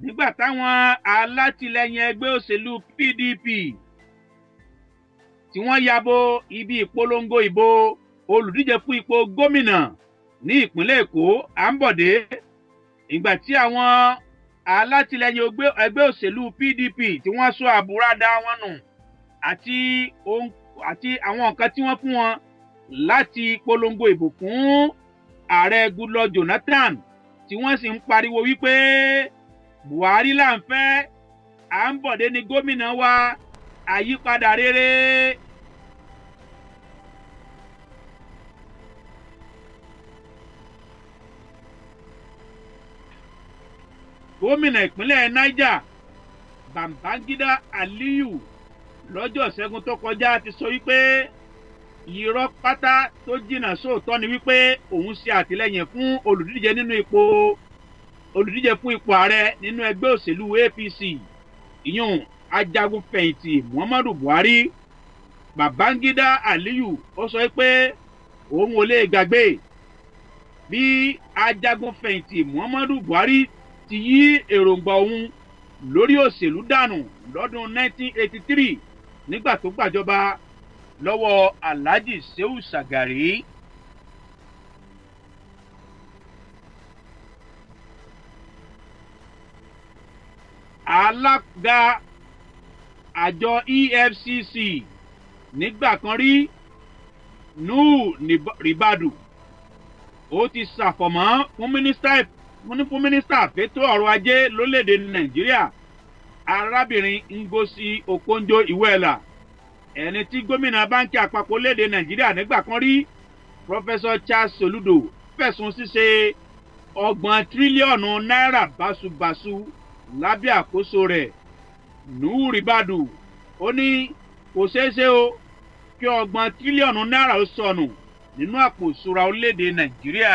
nígbà táwọn alátìlẹyìn ẹgbẹ́ òṣèlú PDP tí wọ́n yabo ibi ìpolongo ìbò olùdíje fún ipò gómìnà ní ìpínlẹ̀ Èkó Àǹbọ̀dé, ìgbà tí àwọn alátìlẹyìn ẹgbẹ́ òṣèlú PDP tí wọ́n sọ àbúradà wọn nù àti àwọn nǹkan tí wọ́n fún wọn láti polongo ìbò fún ààrẹ Goodluck Jonathan tí wọ́n sì ń pariwo wípé Buhari là ń fẹ́, Àǹbọ̀dé ni gómìnà wa, àyípadà rere. Gómìnà ìpínlẹ̀ Niger Babangida Aliyu lọ́jọ́ Ìṣẹ́gun tó kọjá ti sọ wípé irọ́ pátá tó jìnnà sóòótọ́ ni wípé òun ṣe àtìlẹ́yìn fún olùdíje fún ipò ààrẹ nínú ẹgbẹ́ òṣèlú APC ìyún ajagunfẹ̀yìntì Muhammadu Buhari. Babangida Aliyu ó sọ pé òun ò lè gbàgbé bí ajagunfẹ̀yìntì Muhammadu Buhari ti yí èròǹgbà òun lórí òṣèlú dànù lọ́dún 1983 nígbà tó gbàjọba lọ́wọ́ Alhaji Shehu Shagari. Alága àjọ EFCC nígbà kan rí Nuhu Ribadu ó ti ṣàfọ̀mọ́ fún mínísítà fétò ọrọ̀ ajé lórílẹ̀‐èdè Nàìjíríà arábìnrin Ngozi Okonjo-Iweala, ẹni tí gómìnà báńkì àpapọ̀ lédè Nàìjíríà nígbà kan rí Professor Charles Soludo fẹ̀sùn ṣíṣe 30 tírílíọ̀nù náírà báṣubàṣu lábẹ́ àkóso rẹ̀. Nuhu Ribadu ó ní kò ṣeéṣe o kí 30 tírílíọ̀nù náírà ó sọnù nínú àpò ìṣúra orílẹ̀-èdè Nàìjíríà.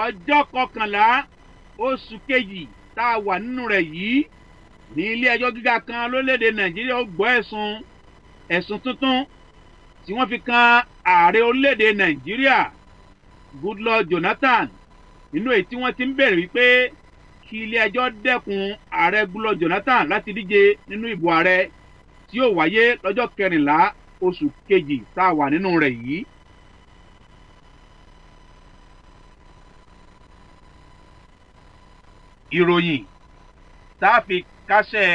Ọjọ́ 11 oṣù kejì tá a wà nínú rẹ̀ yìí ní ilé ẹjọ́ gíga kan lórílẹ̀‐èdè Nàìjíríà ó gbọ́ ẹ̀sùn tuntun tí wọ́n fi kan ààrẹ orílẹ̀‐èdè Nàìjíríà Goodluck Jonathan, nínú èyí tí wọ́n ti ń bẹ̀rẹ̀ wípé kí ilé ẹjọ́ dẹ́kun ààrẹ Goodluck Jonathan láti díje nínú ìbò ààrẹ tí yóò wáyé lọ́jọ́ 14 oṣù kejì tá a wà nínú rẹ̀ yìí. Ìròyìn tá a fi kásẹ̀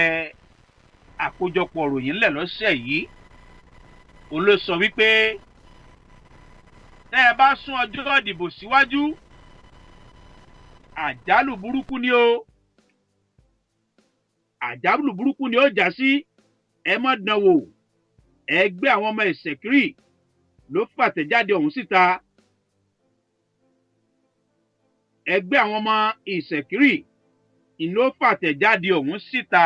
àkójọpọ̀ ìròyìn ńlẹ̀ lọ́sẹ̀ yìí ló sọ wípé tẹ́ ẹ bá sún ọjọ́ ìdìbò síwájú àjálù burúkú ni ó já sí. Ẹ má dán wò. Ẹgbẹ́ àwọn ọmọ ìṣẹ̀kírì ló fàtẹ̀jáde ọ̀hún síta. Ẹgbẹ́ àwọn ọmọ ìṣẹ̀kírì ló fàtẹ̀jáde ọ̀hún síta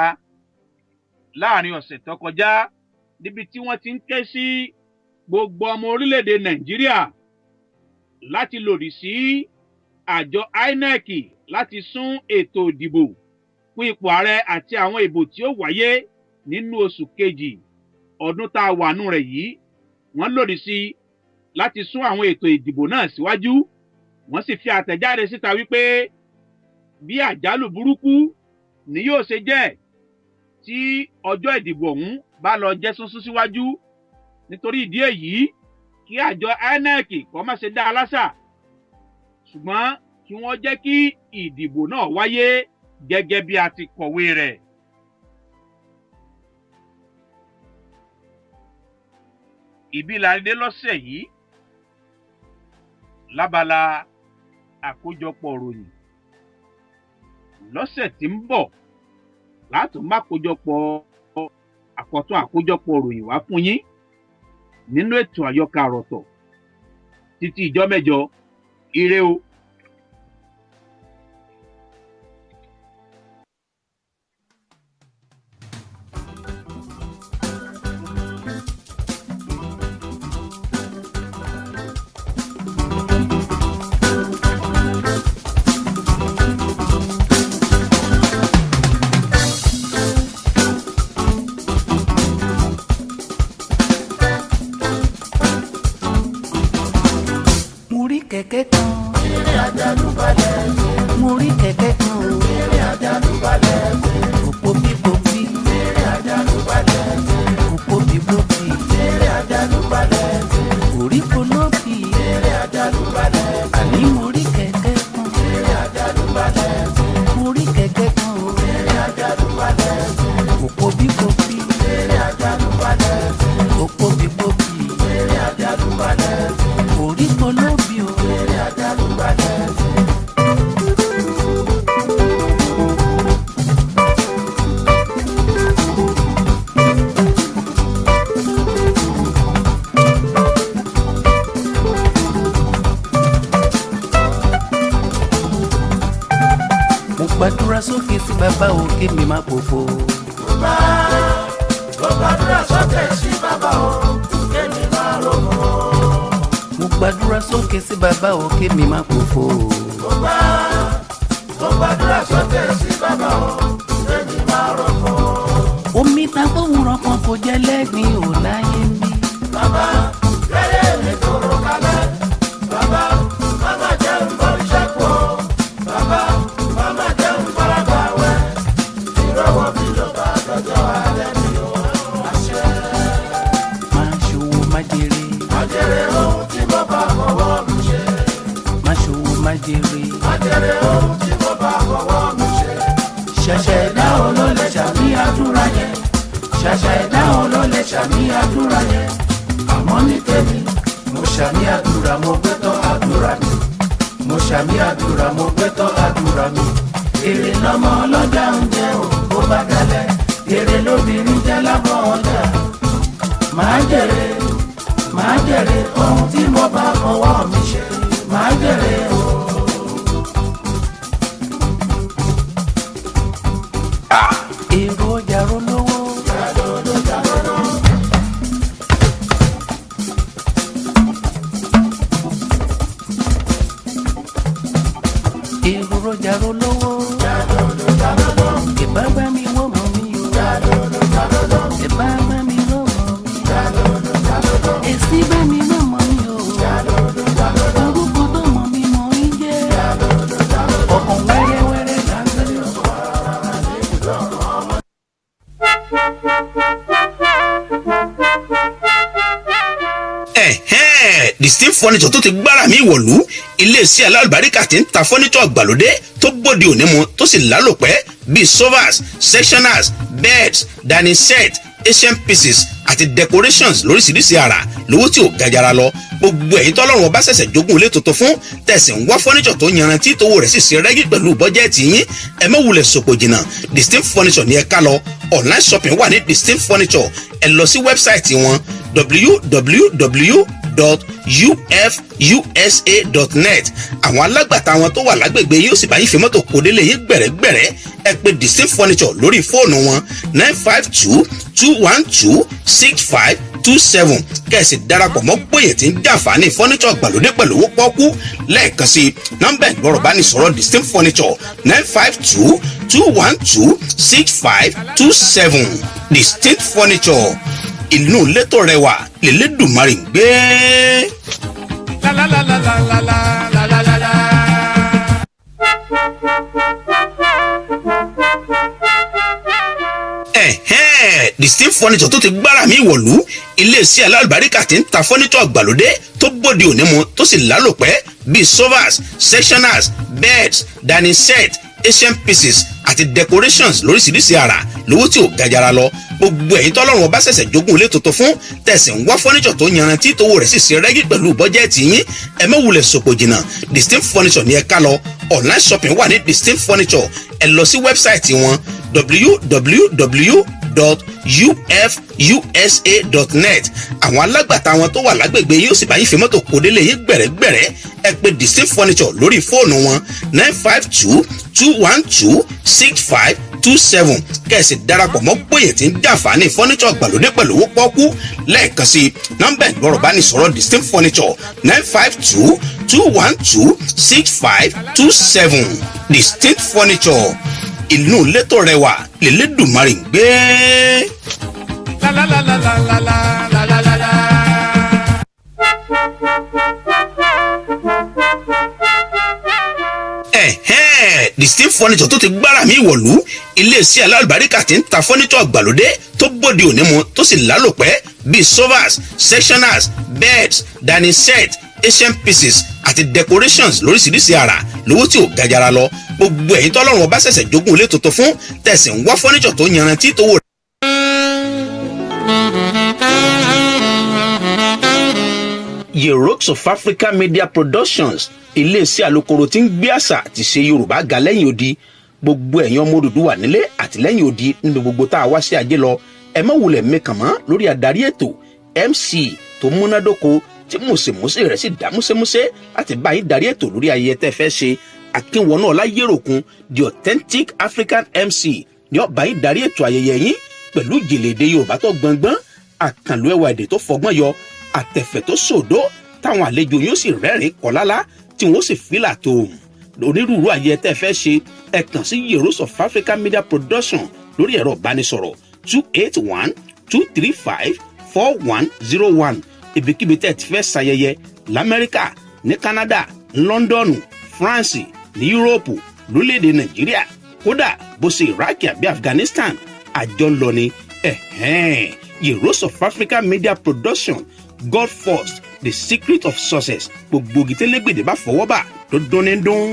láàrin ọ̀sẹ̀ tó kọjá níbi tí wọ́n ti ń ké sí gbogbo ọmọ orílẹ̀-èdè Nàìjíríà láti lòdì sí àjọ INEC láti sún ètò ìdìbò fún ipò ààrẹ àti àwọn ìbò tí ó wáyé nínú oṣù kejì ọdún tá a wà nù rẹ̀ yìí. Wọ́n lòdì sí láti sún àwọn ètò ìdìbò náà síwájú. Wọ́n sì fi àtẹ̀jáde síta wípé bí àjálù burúkú ni yóò ṣe jẹ́ tí ọjọ́ ìdìbò ọ̀hún bá lọ jẹ́ súnsún síwájú. Nítorí ìdí èyí kí àjọ INEC kó má ṣe dá a láṣà, ṣùgbọ́n kí wọ́n jẹ́ kí ìdìbò náà wáyé gẹ́gẹ́ bí a ti kọ̀wé rẹ̀. ibi la dé lọ́sẹ̀ yìí lábala àkójọpọ̀ ròyìn. Lọ́sẹ̀ tí ń bọ̀ látún má kójọpọ̀ àkọ́tún àkójọpọ̀ ròyìn wá fún yín nínú ètò àyọkà àròtọ̀. Títí ìjọ mẹ́jọ, ire o. Kẹ̀kẹ́ kan. Eré àjálùbalẹ̀. Mo rí kẹ̀kẹ́ kan. Eré àjálùbalẹ̀. Òpó bíbóbí. Eré àjálùbalẹ̀. Òpó bíbóbí. Eré àjálùbalẹ̀. Orí polóbì. Eré àjálùbalẹ̀. Àní mo rí kẹ̀kẹ́ kan. Eré àjálùbalẹ̀. Mo rí kẹ̀kẹ́ kan. Eré àjálùbalẹ̀. Òpó bíbóbí. Eré àjálùbalẹ̀. Òpó bíbóbí. Eré àjálùbalẹ̀. Orí polóbì. Gbàdúrà sókè sí bàbá òkè mi máa pòfo. Mo gbàdúrà sókè sí bàbá òkè mi máa rògbò. Mo gbàdúrà sókè sí bàbá òkè mi máa pòfo. Mo gbàdúrà sókè sí bàbá òkè mi máa rògbò. Omi tábó wúrọ̀ kan kò jẹ́ lẹ́gbìn ò láyé mi. Bàbá lẹ́yìn mi kúrò kalẹ̀. Bàbá mama jẹ́ ń bọ́ ìṣẹ́kù. Bàbá mama jẹ́ ń faraba wẹ̀. Ìrọ̀wọ́ mi ló bá dọ́jọ́ alẹ́ mi ò àṣẹ. Máa ṣòwò má jèrè. Má jèrè ohun tí mo bá fọwọ́ mi ṣe. Má ṣòwò má jèrè. Má jèrè ohun tí mo bá fọwọ́ mi ṣe. Ṣẹ̀ṣẹ̀ dáhùn ló lè ṣàmì àdúrà yẹn. Ṣẹ̀ṣẹ̀ dáhùn ló lè ṣàmì àdúrà yẹn. Àmọ́ ní tèmi, mo ṣàmì àdúrà mo gbé tọ́ àdúrà mi. Mo ṣàmì àdúrà mo gbé tọ́ àdúrà mi. Èrè lọ́mọ ọlọ́jà ń jẹ o, ó bá dalẹ̀. Èrè lóbìnrin jẹ́ lábọ́ ọjà. Màá jèrè ohun tí mo bá fọwọ́ mi ṣe. Màá jèrè o. Èrò ọjà rolówó. Èrò ọjà rolówó. Ìbá bá mi wọ́ mọ́ mi o. Ìbá bá mi wọ́ mọ́ mi. Èsì bá mi wọ́ mọ́ mi o. Orúkọ tó mọ̀ mi mọ̀ ń jẹ́. Ọkàn wẹ́rẹ́wẹ́rẹ́ lásán. Distinct Furniture tó ti gbára mi wọ̀lú iléeṣẹ́ alálùbáríkà tí ń ta furniture àgbàlódé tó bóde òní mu tó sì lálòpẹ́ bíi sofas, sectionals, beds, dining set, Asian pieces àti decorations lóríṣiríṣi àrà lówó tí ò gajara lọ. Gbogbo ẹ̀yin tọ́lọ́run ọba ṣẹ̀ṣẹ̀ jogún ilé tuntun fún tẹ̀sí ń wá furniture tó yanrantí tówó rẹ̀ sì ṣe rẹ́gí pẹ̀lú bọ́jẹ́ẹ̀tì yín ẹ má wulẹ̀ sòpò jìnnà. Distinct Furniture ní ẹ ká lọ. Online shopping wà ní Distinct Furniture. Ẹ lọ sí wẹ́bsáìtì wọn www.ufusa.net. àwọn alágbàtà wọn tó wà lágbègbè yóò sì bá yín fi mọ́tò kó délé yín gbẹ̀rẹ́gbẹ̀rẹ́. ẹ pè Distinct Furniture lórí fóònù wọn 952-212-6527 kẹ̀sì darapọ̀ mọ́ gbòye tí ń jàǹfààní furniture gbàlódé pẹ̀lú owó pọ́kú. lẹ́ẹ̀kan sí nọ́mbà ìgbọ́rọ̀ bá ní sọ̀rọ̀ Distinct Furniture 952-212-6527. Distinct Furniture inú létò rẹwà lélẹ́dùmarè ń gbé. Distinct Furniture tó ti gbára mi wọ̀lú iléeṣẹ́ alálùbáríkà tí ń ta furniture àgbàlódé tó bóde òní mu tó sì lálòpẹ́ bíi sofas, sectionals, beds, dining set, asian pieces àti decorations lóríṣiríṣi àrà lówó tí ò gajara lọ. gbogbo ẹ̀yin tọ́lọ́run ọba ṣẹ̀ṣẹ̀ jogún ilé tuntun fún tẹ̀sí ń wá fọ́níṣọ̀ tó yanrantí tówó rẹ̀ sì ṣe rẹ́gí pẹ̀lú bọ́jẹ́ẹ̀tì yín ẹ má wulẹ̀ sòpò jìnnà Distinct Furniture ní ẹ ká lọ. online shopping wà ní Distinct Furniture ẹ lọ sí wẹ́bsáìtì wọn www.ufusa.net. àwọn alágbàtà wọn tó wà lágbègbè yóò sì bá yín fi mọ́tò kó délé yín gbẹ̀rẹ́gbẹ̀rẹ́. ẹ pè Distinct Furniture lórí fóònù wọn 952-212-6527 kẹ̀sì darapọ̀ mọ́ gbòye tí ń jàǹfààní furniture gbàlódé pẹ̀lú owó pọ́kú. lẹ́ẹ̀kan sí nọ́mbà ìgbọ́rọ̀ bá ní sọ̀rọ̀ Distinct Furniture 952-212-6527. Distinct Furniture ìlú létò rẹwà lélẹ́dùmarè ń gbé. La la la la la la la la la la la. Distinct Furniture tó ti gbára mi wọ̀lú iléeṣẹ́ alálùbáríkà tí ń ta furniture gbàlódé tó bóde òní mu tó sì lálòpẹ́ bíi sofas, sectionals, beds, dining set, asian pieces àti decorations lóríṣiríṣi àrà lówó tí ò gajara lọ. gbogbo ẹ̀yin tọ́lọ́run ọba ṣẹ̀ṣẹ̀ jogún ilé tuntun fún tẹ̀sí ń wá furniture tó yanrantí tówó rẹ̀. Yerox of Africa Media Productions iléeṣẹ́ alukoro tí ń gbé àṣà àti ṣe Yorùbá ga lẹ́yìn odi. gbogbo ẹ̀yin ọmọ Odùduwà nílé àti lẹ́yìn odi níbi gbogbo tá a wá sí ajé lọ ẹ má wulẹ̀ mẹ́kàn mọ́ lórí adarí ètò MC tó múnádóko tí mùsèmùsè rẹ̀ sì dá músẹ́músẹ́ láti bá yín darí ètò lórí ayẹyẹ tẹ́ fẹ́ ṣe. Akínwọ̀nà Ọláyéròkun the authentic African MC ni ó bá yín darí ètò ayẹyẹ yín pẹ̀lú ìjìnlẹ̀ èdè Yorùbá tó gbọngbọ́n àkànlò ẹwà èdè tó fọgbọ́n yọ àtẹ̀fẹ̀ tó sòdó táwọn àlejò yóò sì rẹ́rìn kọ́lálá tí wọ́n sì fìlà tó onírúurú ayẹyẹ tẹ́ fẹ́ ṣe ẹ kàn sí Yerox of Africa Media Production lórí ẹ̀rọ ìbánisọ̀rọ̀ 281-235-4101 ibikíbi tẹ́ ti fẹ́ ṣayẹyẹ l'Amẹ́ríkà ní Canada London France ní Europe lórílẹ̀‐èdè Nàìjíríà kódà bó ṣe Iraq àbí Afghanistan àjọ lọ ni Yerox of Africa Media Production God first the secret of success gbogbo gitelegbede bá fọwọ́ bà tó dún ní dún.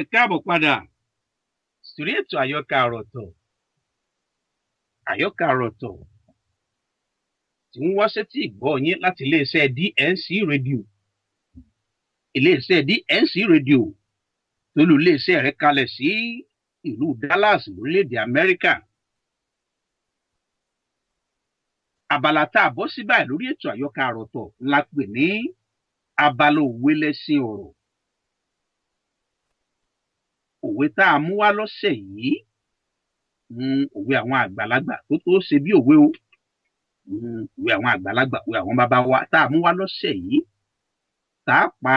ẹ káàbọ̀ padà sórí ètò àyọkà àròtọ̀ tí ń wá sétí ìgbọ́ yín láti iléeṣẹ́ DNC rédíò tólú iléeṣẹ́ rẹ̀ kalẹ̀ sí ìlú Dallas lórílẹ̀‐èdè Amẹ́ríkà. abala tá a bọ́ sí báyìí lórí ètò àyọkà àròtọ̀ la pè ní abala òwe lẹ́sìn ọ̀rọ̀. òwe tá a mú wá lọ́sẹ̀ yìí òwe àwọn àgbàlagbà tó ṣe bí òwe o òwe àwọn àgbàlagbà òwe àwọn bàbá wa tá a mú wá lọ́sẹ̀ yìí tá a pa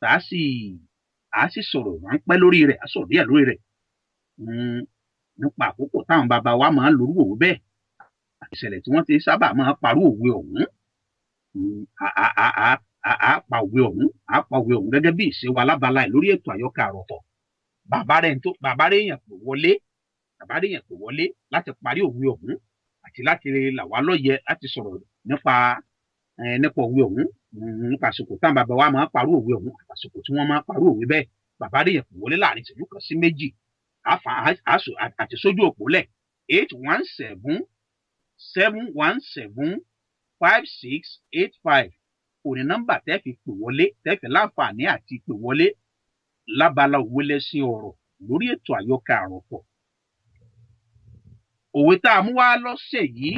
tá a sì sọ̀rọ̀ ráńpẹ́ lórí rẹ̀ a sọ̀rọ̀ díẹ̀ lórí rẹ̀ nípa àkókò táwọn bàbá wa máa ń lórú òwe bẹ́ẹ̀ àti ìṣẹ̀lẹ̀ tí wọ́n ti sábà máa ń parú òwe ọ̀hún a pa òwe ọ̀hún gẹ́gẹ́ bí ìṣe wa lábala ẹ̀ lórí ètò àyọkà àròtọ̀. bàbá rẹ̀ èèyàn pè wọlé láti parí òwe ọ̀hún àti láti là wá lóye láti sọ̀rọ̀ nípa òwe ọ̀hún nípa àsìkò táwọn bàbá wa máa ń parú òwe ọ̀hún àti àsìkò tí wọ́n máa ń parú òwe bẹ́ẹ̀. bàbá rẹ̀ èèyàn pè wọlé láàrin ìṣẹ́jú kan sí méjì àti sójú òpó lẹ̀ 817-717-5685 òní nọ́mbà tẹ́ fi pè wọlé tẹ́ fi láǹfààní àti pè wọlé lábala òwe lẹ́sìn ọ̀rọ̀ lórí ètò àyọkà àròtọ̀. òwe tá a mú wá lọ́sẹ̀ yìí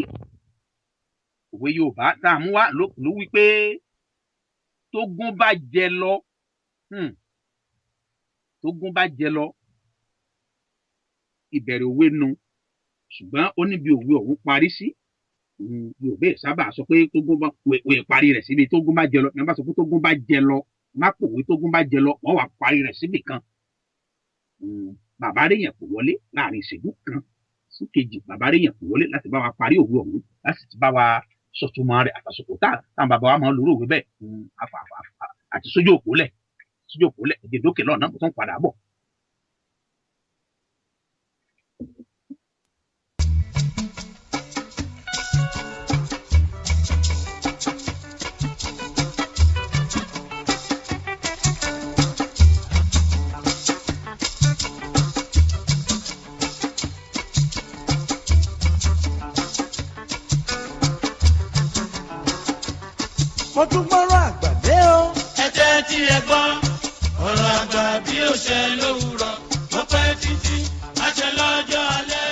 òwe Yorùbá tá a mú wá ló wí pé tógún bá jẹ lọ ìbẹ̀rẹ̀ òwe nu ṣùgbọ́n ó níbi òwe ọ̀hún parí sí Yorùbá sábà sọ pé tógún bá wèé parí rẹ̀ síbi tógún bá jẹ lọ ní wọ́n bá sọ pé tógún bá jẹ lọ má pòwe tógún bá jẹ lọ wọ́n wà parí rẹ̀ síbì kan. Bàbá réyàn kò wọlé láàrin ìṣẹ́jú kan sí kejì, bàbá réyàn kò wọlé láti bá wa parí òwe ọ̀hún láti ti bá wa sọ̀túnmọ́ rẹ̀ àtàsùkò táwọn bàbá wa máa ń lóró òwe bẹ́ẹ̀ àti sójú òpó lẹ̀ èdèdókè lọ́nà tó ń padà bọ̀. mo tún gbọ́rọ̀ àgbà dé o. ẹ jẹ́ tí ẹ gbọ́ ọ̀rọ̀ àgbà bí ó ṣe lówùrọ̀ ó pẹ́ títí àṣẹ lọ́jọ́ alẹ́.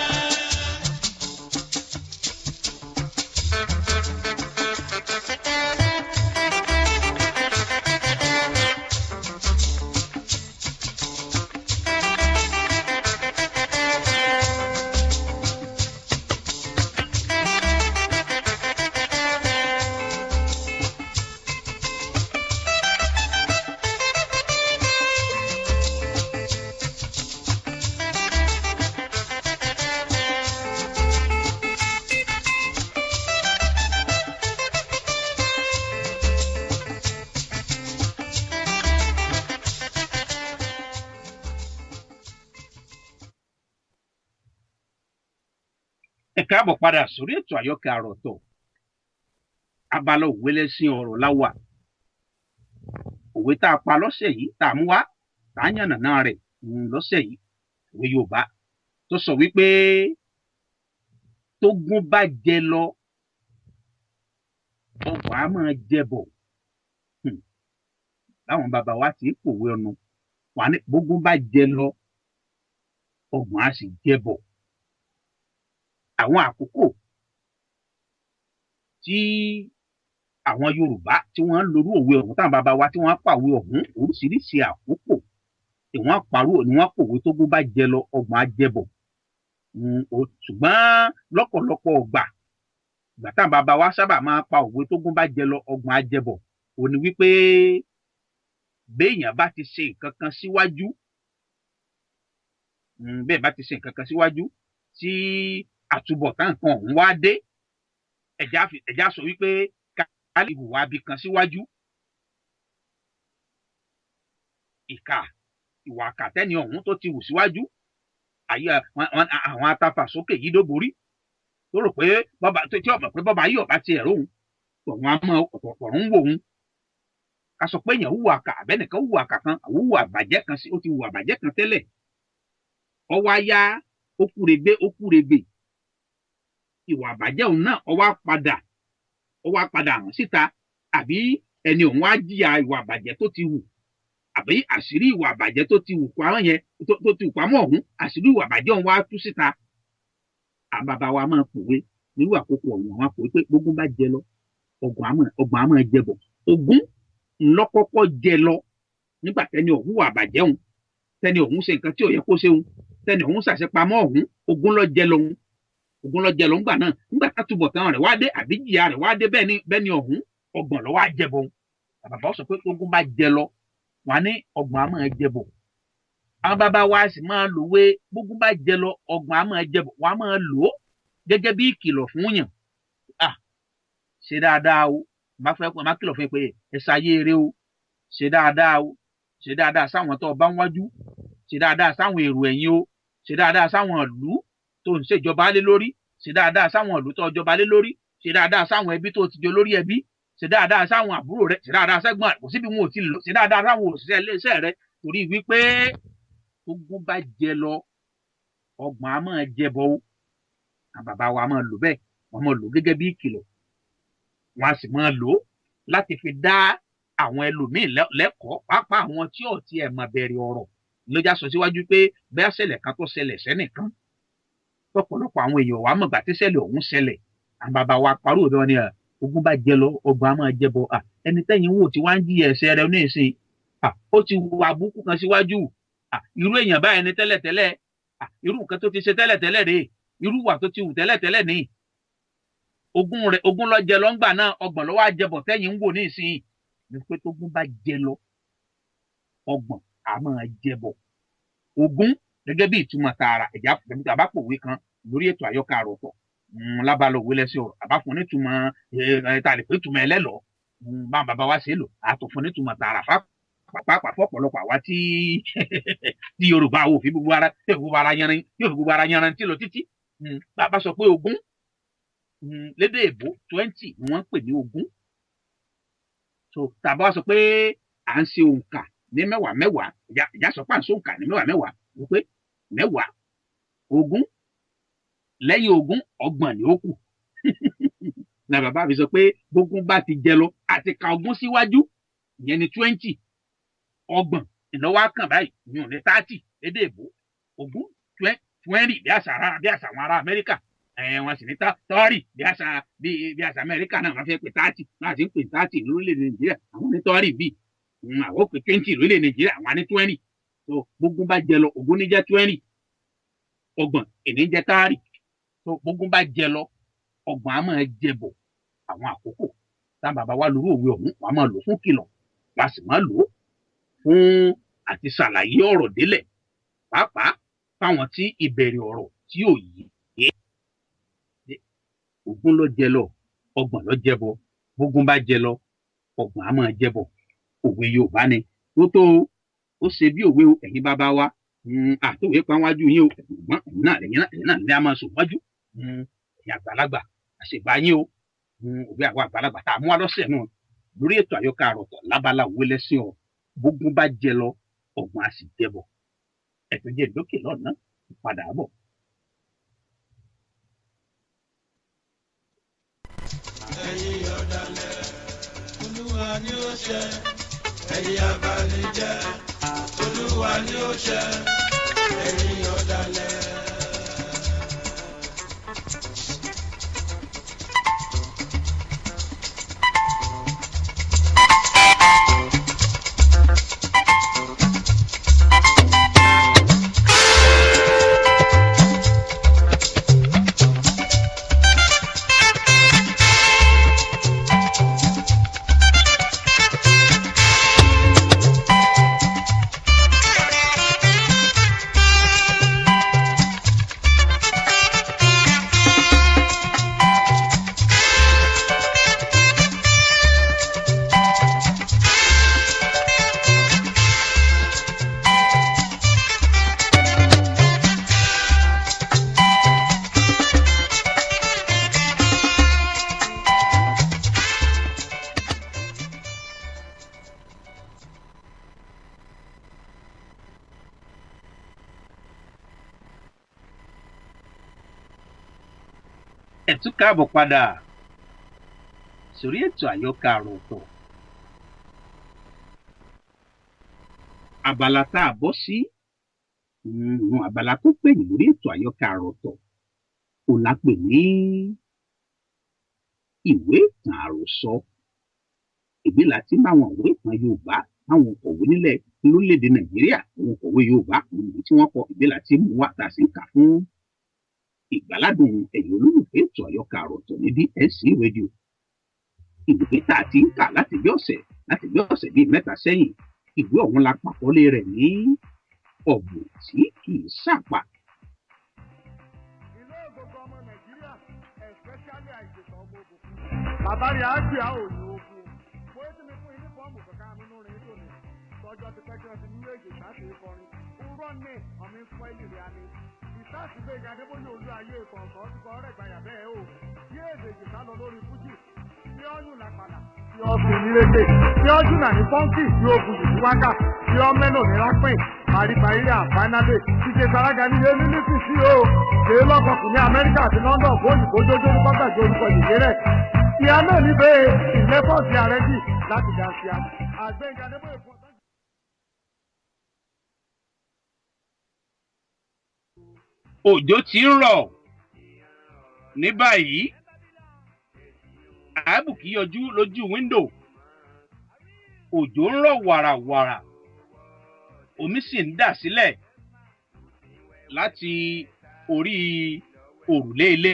Ẹ káàbọ̀ padà sórí ètò àyọkẹ́ àròtọ̀ abala òwe lẹ́sìn ọ̀rọ̀ láwà. Òwe tá a pa lọ́sẹ̀ yìí tá a mú wá tá a yànnàná rẹ̀ lọ́sẹ̀ yìí òwe Yorùbá tó sọ wípé tógún bá jẹ lọ ọgbà á máa jẹ bọ̀. Láwọn bàbá wa ti ń pòwe ọnu wà ní bógún bá jẹ lọ ọgbà á sì jẹ bọ̀. Àwọn àkókò tí àwọn Yorùbá tí wọ́n ń lorú òwe ọ̀hún táwọn bàbá wa tí wọ́n pàwé ọ̀hún oríṣiríṣi àkókò tí wọ́n parú ni wọ́n pòwe tógún bá jẹ lọ ọgbọ̀n á jẹ bọ̀. Ṣùgbọ́n lọ́pọ̀lọpọ̀ ìgbà táwọn bàbá wa sábà máa pa òwe tógún bá jẹ lọ ọgbọ̀n á jẹ bọ̀ ó ní wípé béèyàn bá ti ṣe nǹkan kan síwájú bẹ́ẹ̀ bá ti ṣe nǹkan kan síwájú tí àtúbọ̀tán nǹkan ọ̀hún wá dé ẹ̀já sọ wípé ká lè hùwà bí kan síwájú. Ìwà àkàtẹ́ni ọ̀hún tó ti hù síwájú àyè àwọn atafàsókè yìí ló borí tó rò pé tí ọ̀pọ̀ pé bọ́ba yìí ọ̀bá tiẹ̀ róhun ọ̀hún àmọ́ ọ̀pọ̀ ń wò hun. Ká sọ pé èèyàn hùwà àkà àbẹ́nìkan hùwà àkà kan àwọn hùwà àbàjẹ́ kan sí ó ti hùwà àbàjẹ́ kan tẹ́lẹ̀ ọwọ́ ayá ó kúregbè ìwà àbàjẹ́ òun náà ó wá padà hàn síta àbí ẹni òun wá jìyà ìwà àbàjẹ́ tó ti hù àbí àṣírí ìwà àbàjẹ́ tó ti hù pamọ́ yẹn tó ti hù pamọ́ ọ̀hún àṣírí ìwà àbàjẹ́ òun wá tú síta. Àwọn bàbá wa máa pòwe nírú àkókò ọ̀hún àwọn pòwe pé gbógun bá jẹ lọ ọgbọ̀n á máa jẹ bọ̀. Ogún ńlọ́kọ́kọ́ jẹ lọ nígbà tẹ́ni ọ̀hún wà àbàjẹ́ òun tẹ́ni ọ̀hún ṣe nǹkan tí ò yẹ kó ṣe òun tẹ́ni ọ̀hún ṣàṣepamọ́ ọ̀hún ogún ló jẹ lọ ńgbà náà nígbà tátúbọ̀tán rẹ̀ wá dé àbí jìyà rẹ̀ wá dé bẹ́ẹ̀ ni ọ̀hún ọgbọ̀n ló wá jẹ bọ̀. Bàbá sọ pé ogún bá jẹ lọ wà ní ọgbọ̀n á máa jẹ bọ̀. Àwọn bàbá wa sì máa lò wé gbógun bá jẹ lọ ọgbọ̀n á máa jẹ bọ̀ wọ́n á máa lò ó gẹ́gẹ́ bí ìkìlọ̀ fún yàn. Ṣe dáadáa o má kìlọ̀ fún pé ẹ ṣayé eré o ṣe dáadáa sáwọn tó bá ń wájú ṣe dáadáa sáwọn èrò ẹ̀yìn o ṣe dáadáa sáwọn ìlú tó ń ṣèjọba lé lórí ṣe dáadáa sáwọn ìlú tó jọba lé lórí ṣe dáadáa sáwọn ẹbí tó ti jọ lórí ẹbí ṣe dáadáa sáwọn àbúrò rẹ ṣe dáadáa sẹ́gbọ́n rẹ kò síbi wọn ò ti lò ṣe dáadáa sáwọn òṣìṣẹ́ iléeṣẹ́ rẹ torí wípé tógún bá jẹ lọ ọgbọ̀n á máa jẹ bọ̀ o. Àwọn bàbá wa máa lò bẹ́ẹ̀ wọ́n máa lò gẹ́gẹ́ bí ìkìlọ̀ wọ́n á sì máa lò ó láti fi dá àwọn ẹlòmíín lẹ́kọ̀ọ́ pàápàá àwọn tí ò tiẹ̀ mọ̀ bẹ̀rẹ̀ ọ̀rọ̀ lójá sọ síwájú pé bẹ́ẹ̀ ṣẹlẹ̀ kan tó ṣẹlẹ̀ sẹ́nìkan lọ́pọ̀lọpọ̀ àwọn èèyàn wà mọ̀gbà tí ṣẹlẹ̀ ọ̀hún ṣẹlẹ̀ àwọn bàbá wa parọ́ òde wọn ni ogún bá jẹ lọ ọgbọ̀n á máa jẹ bọ̀ ẹni tẹ́yìn wò tí wọ́n ń jìyà ẹ̀ṣẹ̀ rẹ̀ ní ìsìn ó ti hu àbùkù kan síwájú irú èèyàn báyìí ni tẹ́lẹ̀tẹ́lẹ̀ irú nǹkan tó ti ṣe tẹ́lẹ̀tẹ́lẹ̀ rèé irú wà tó ti hù tẹ́lẹ̀tẹ́lẹ̀ ní ogún lọ jẹ lọ ńgbà náà, ọgbọ̀n ló wá jẹbọ̀ tẹ́yìn ń wò ní ìsinyìí. Ní pé tógún bá jẹ lọ, ọgbọ̀n á máa jẹbọ̀. Ogún gẹ́gẹ́ bí ìtumọ̀ tààrà ẹ̀já àbápòwé kan lórí ètò Àyọkà Àròtọ̀ lábala òwe lẹ́sẹ̀ ọ̀rọ̀ àbáfún nítumọ̀ ta lè pé ìtumọ̀ ẹlẹ́lọ́ọ̀ bá bàbá wa ṣe lò àtòfún nítumọ̀ tààrà pàápàá fọ́pọ̀lọpọ̀ àwa tí Yorùbá wò fi gbogbo ara yanran tí lọ títí. Bàbá sọ pé ogún lédè èbó 20 ni wọ́n ń pè ní ogún. So tàbá wa sọ pé à ń ṣe òǹkà ní mẹ́wàá ìjà sọ pé à ń ṣe òǹkà ní mẹ́wàá wípé mẹ́wàá ogún lẹ́yìn ogún ọgbọ̀n ni ó kù. Na bàbá mi sọ pé gbogbo bá ti jẹ lọ àti ka ogún síwájú ìyẹn ni 20, ọgbọ̀n ìlọ́wọ́ kàn báyìí ní òní 30 lédè èbó, ogún 20 bí àṣà àwọn ará Amẹ́ríkà wọn sì ní tọ́rì bí àṣà Amẹ́ríkà náà wọ́n fẹ́ pè 30 náà ti ń pè 30 lórílẹ̀ Nàìjíríà àwọn ní tọ́rì bíi àwọn ò pè 20 lórílẹ̀ Nàìjíríà àwọn ní 20. So gbogbo bá jẹ lọ ogún ní jẹ́ 20, ọgbọ̀n èní jẹ́ 30. So gbogbo bá jẹ lọ ọgbọ̀n á máa jẹbọ̀ àwọn àkókò tá bàbá wa lórí òwe ọ̀hún wàá máa lò fún kìlọ̀ wàá sì máa lò ó fún àti ṣàlàyé ọ̀rọ̀ délẹ̀ pàápàá fáwọn tí ìbẹ̀rẹ̀ ọ̀rọ̀ tí ò yé. Ogún ló jẹ lọ ọgbọ̀n ló jẹbọ, gbogbo bá jẹ lọ ọgbọ̀n á máa jẹbọ. Òwe Yorùbá ni tó ó ṣe bí òwe ẹ̀yin bàbá wa àtòwé pa wájú yín o ẹ̀yin náà ní a máa sùn wájú ẹ̀yin àgbàlagbà àṣègbà yín o òwe àwọn àgbàlagbà tá a mú wa lọ́sẹ̀ náà lórí ètò Àyọkà Àròtọ̀ lábala òwe lẹ́sìn ọ̀rọ̀. Gbogbo bá jẹ lọ ọgbọ̀n á sì jẹbọ. Ẹ̀tọ́ jẹ́ ìdókè lọ́nà ìpadà bọ̀. Ẹ̀yin ọ̀dàlẹ̀ Olúwa ni ó ṣe, ẹ̀yin abanijẹ́ Olúwa ni ó ṣe, ẹ̀yin ọ̀dàlẹ̀. Ẹ tún káàbọ̀ padà sórí ètò Àyọkà Àròtọ̀. Abala tá a bọ́ sí abala tó pẹ̀yìn lórí ètò Àyọkà Àròtọ̀ kò lápè ní ìwé ìtàn àròsọ. Èmi láti máwọn ìwé ìtàn Yorùbá àwọn òkòwé nílẹ̀ lórílẹ̀‐èdè Nàìjíríà àwọn òkòwé Yorùbá tí wọ́n kọ ìwé láti mú wá tá a sì ń kà fún ìgbàládùn ẹ̀yin olólùfẹ́ ètò Àyọkà Àròtọ̀ ní DSC rédíò. Ìwé tá a ti ń kà láti bí ọ̀sẹ̀ bíi 3 sẹ́yìn. Ìwé ọ̀hún la pàkọ́lé rẹ̀ ní ọ̀gbìn tí kì í sàpà. Ilé gbogbo ọmọ Nàìjíríà especially àìsèkàn ọmọ ogun. Bàbá rẹ̀ á gbé àwọn òyìn ogun. Mo ti mi fún yúnífọ́ọ̀mù kankan mi nínú rìn tòní. Tọ́jọ́ ti pẹ́ kí wọ́n ti ní èjì láti kọrin. Urọ́ ní ọmọ ìfọ́ ìlú rẹ̀ ni. Ìsáàsì gbé ìgbà Adébóyè olú ayé ìkọ̀ọ̀kan ti kọ́ ọ̀rẹ́ ìgbàyà bẹ́ẹ̀ o. Bí èdè ìjìká lọ lórí Fújì, tí ọ́yùn làpàdà, tí ọ̀sùn nílé tí ọ́jùn náà ní fọ́ńkì tí ó bùjù sí wákà, tí ọ́ mẹ́lò ní rápìn, àríbáyé àfáínádé, tí ṣe sárága nílé mílíkì sí o. Ṣé lọ́kọ̀ọ̀kùn ní Amẹ́ríkà àti London fóònù kó jójó ní kọ́tàjì orúkọ ìdílé rẹ̀. Ìyá náà ní bẹ́ẹ̀ ìlẹ́fọ̀sì àrẹ́jì láti dá sí a. Àgbẹ̀yìn Adébóyè fún ọ̀tá. Òjò ti ń rọ̀ ní báyìí àábùkí yọjú lójú wíńdò. Òjò ń rọ̀ wàràwàrà omi sì ń dà sílẹ̀ láti orí òrùlé ilé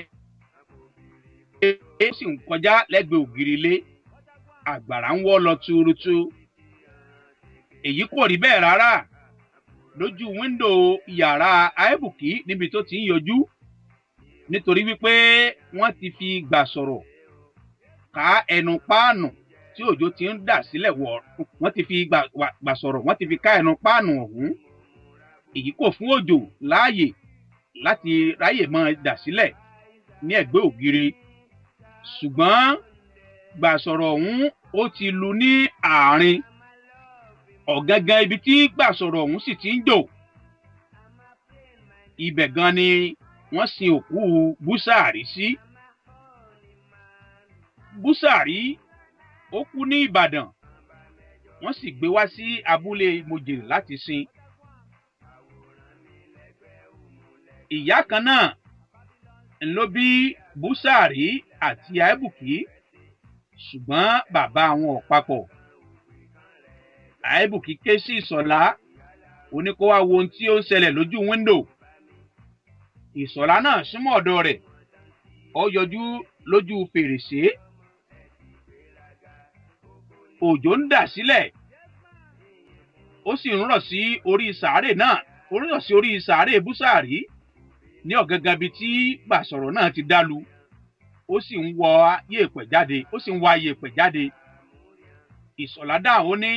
sì ń kọjá lẹ́gbẹ̀ẹ́ ògiri ilé àgbàrá ń wọ́ lọ tuurutu èyí kò rí bẹ́ẹ̀ rárá lójú wíńdò yàrá àìbùkí níbi tó ti ń yọjú nítorí wípé wọ́n ti fi gbà sọ̀rọ̀ ká ẹnu páànù tí òjò ti ń dà sílẹ̀ wọ̀ wọ́n ti fi gbà sọ̀rọ̀ wọ́n ti fi ká ẹnu páànù ọ̀hún èyí kò fún òjò láàyè láti ráyè máa dà sílẹ̀ ní ẹ̀gbẹ́ ògiri ṣùgbọ́n gbàsọ̀rọ̀ ọ̀hún ó ti lu ní àárín ọ̀gángan ibi tí gbàsọ̀rọ̀ ọ̀hún sì ti ń jò ibẹ̀ gan ni wọ́n sin òkú búsàárì sí búsàárì ó kú ní ìbàdàn wọ́n sì gbé wá sí abúlé mojèrè láti sin ìyá kan náà ńlọ bí búsàárì àti àìbùkí ṣùgbọ́n bàbá wọn ò papọ̀ àìbùkí ké sí ìsọ̀lá oníkó wá wo ohun tí ó ń ṣẹlẹ̀ lójú wíńdò ìsọ̀lá náà súnmọ́ ọ̀dọ̀ rẹ̀ ó yọjú lójú fèrèsé òjò ń dà sílẹ̀ ó sì ń rọ̀ sí orí sàárè náà ó ń rọ̀ sí orí sàárè búsàárì ní ọ̀gángan ibi tí gbàsọ̀rọ̀ náà ti dálu ó sì ń wọ yèèpẹ̀ jáde ó sì ń wá yèèpẹ̀ jáde ìsọ̀lá dáhùn ó ní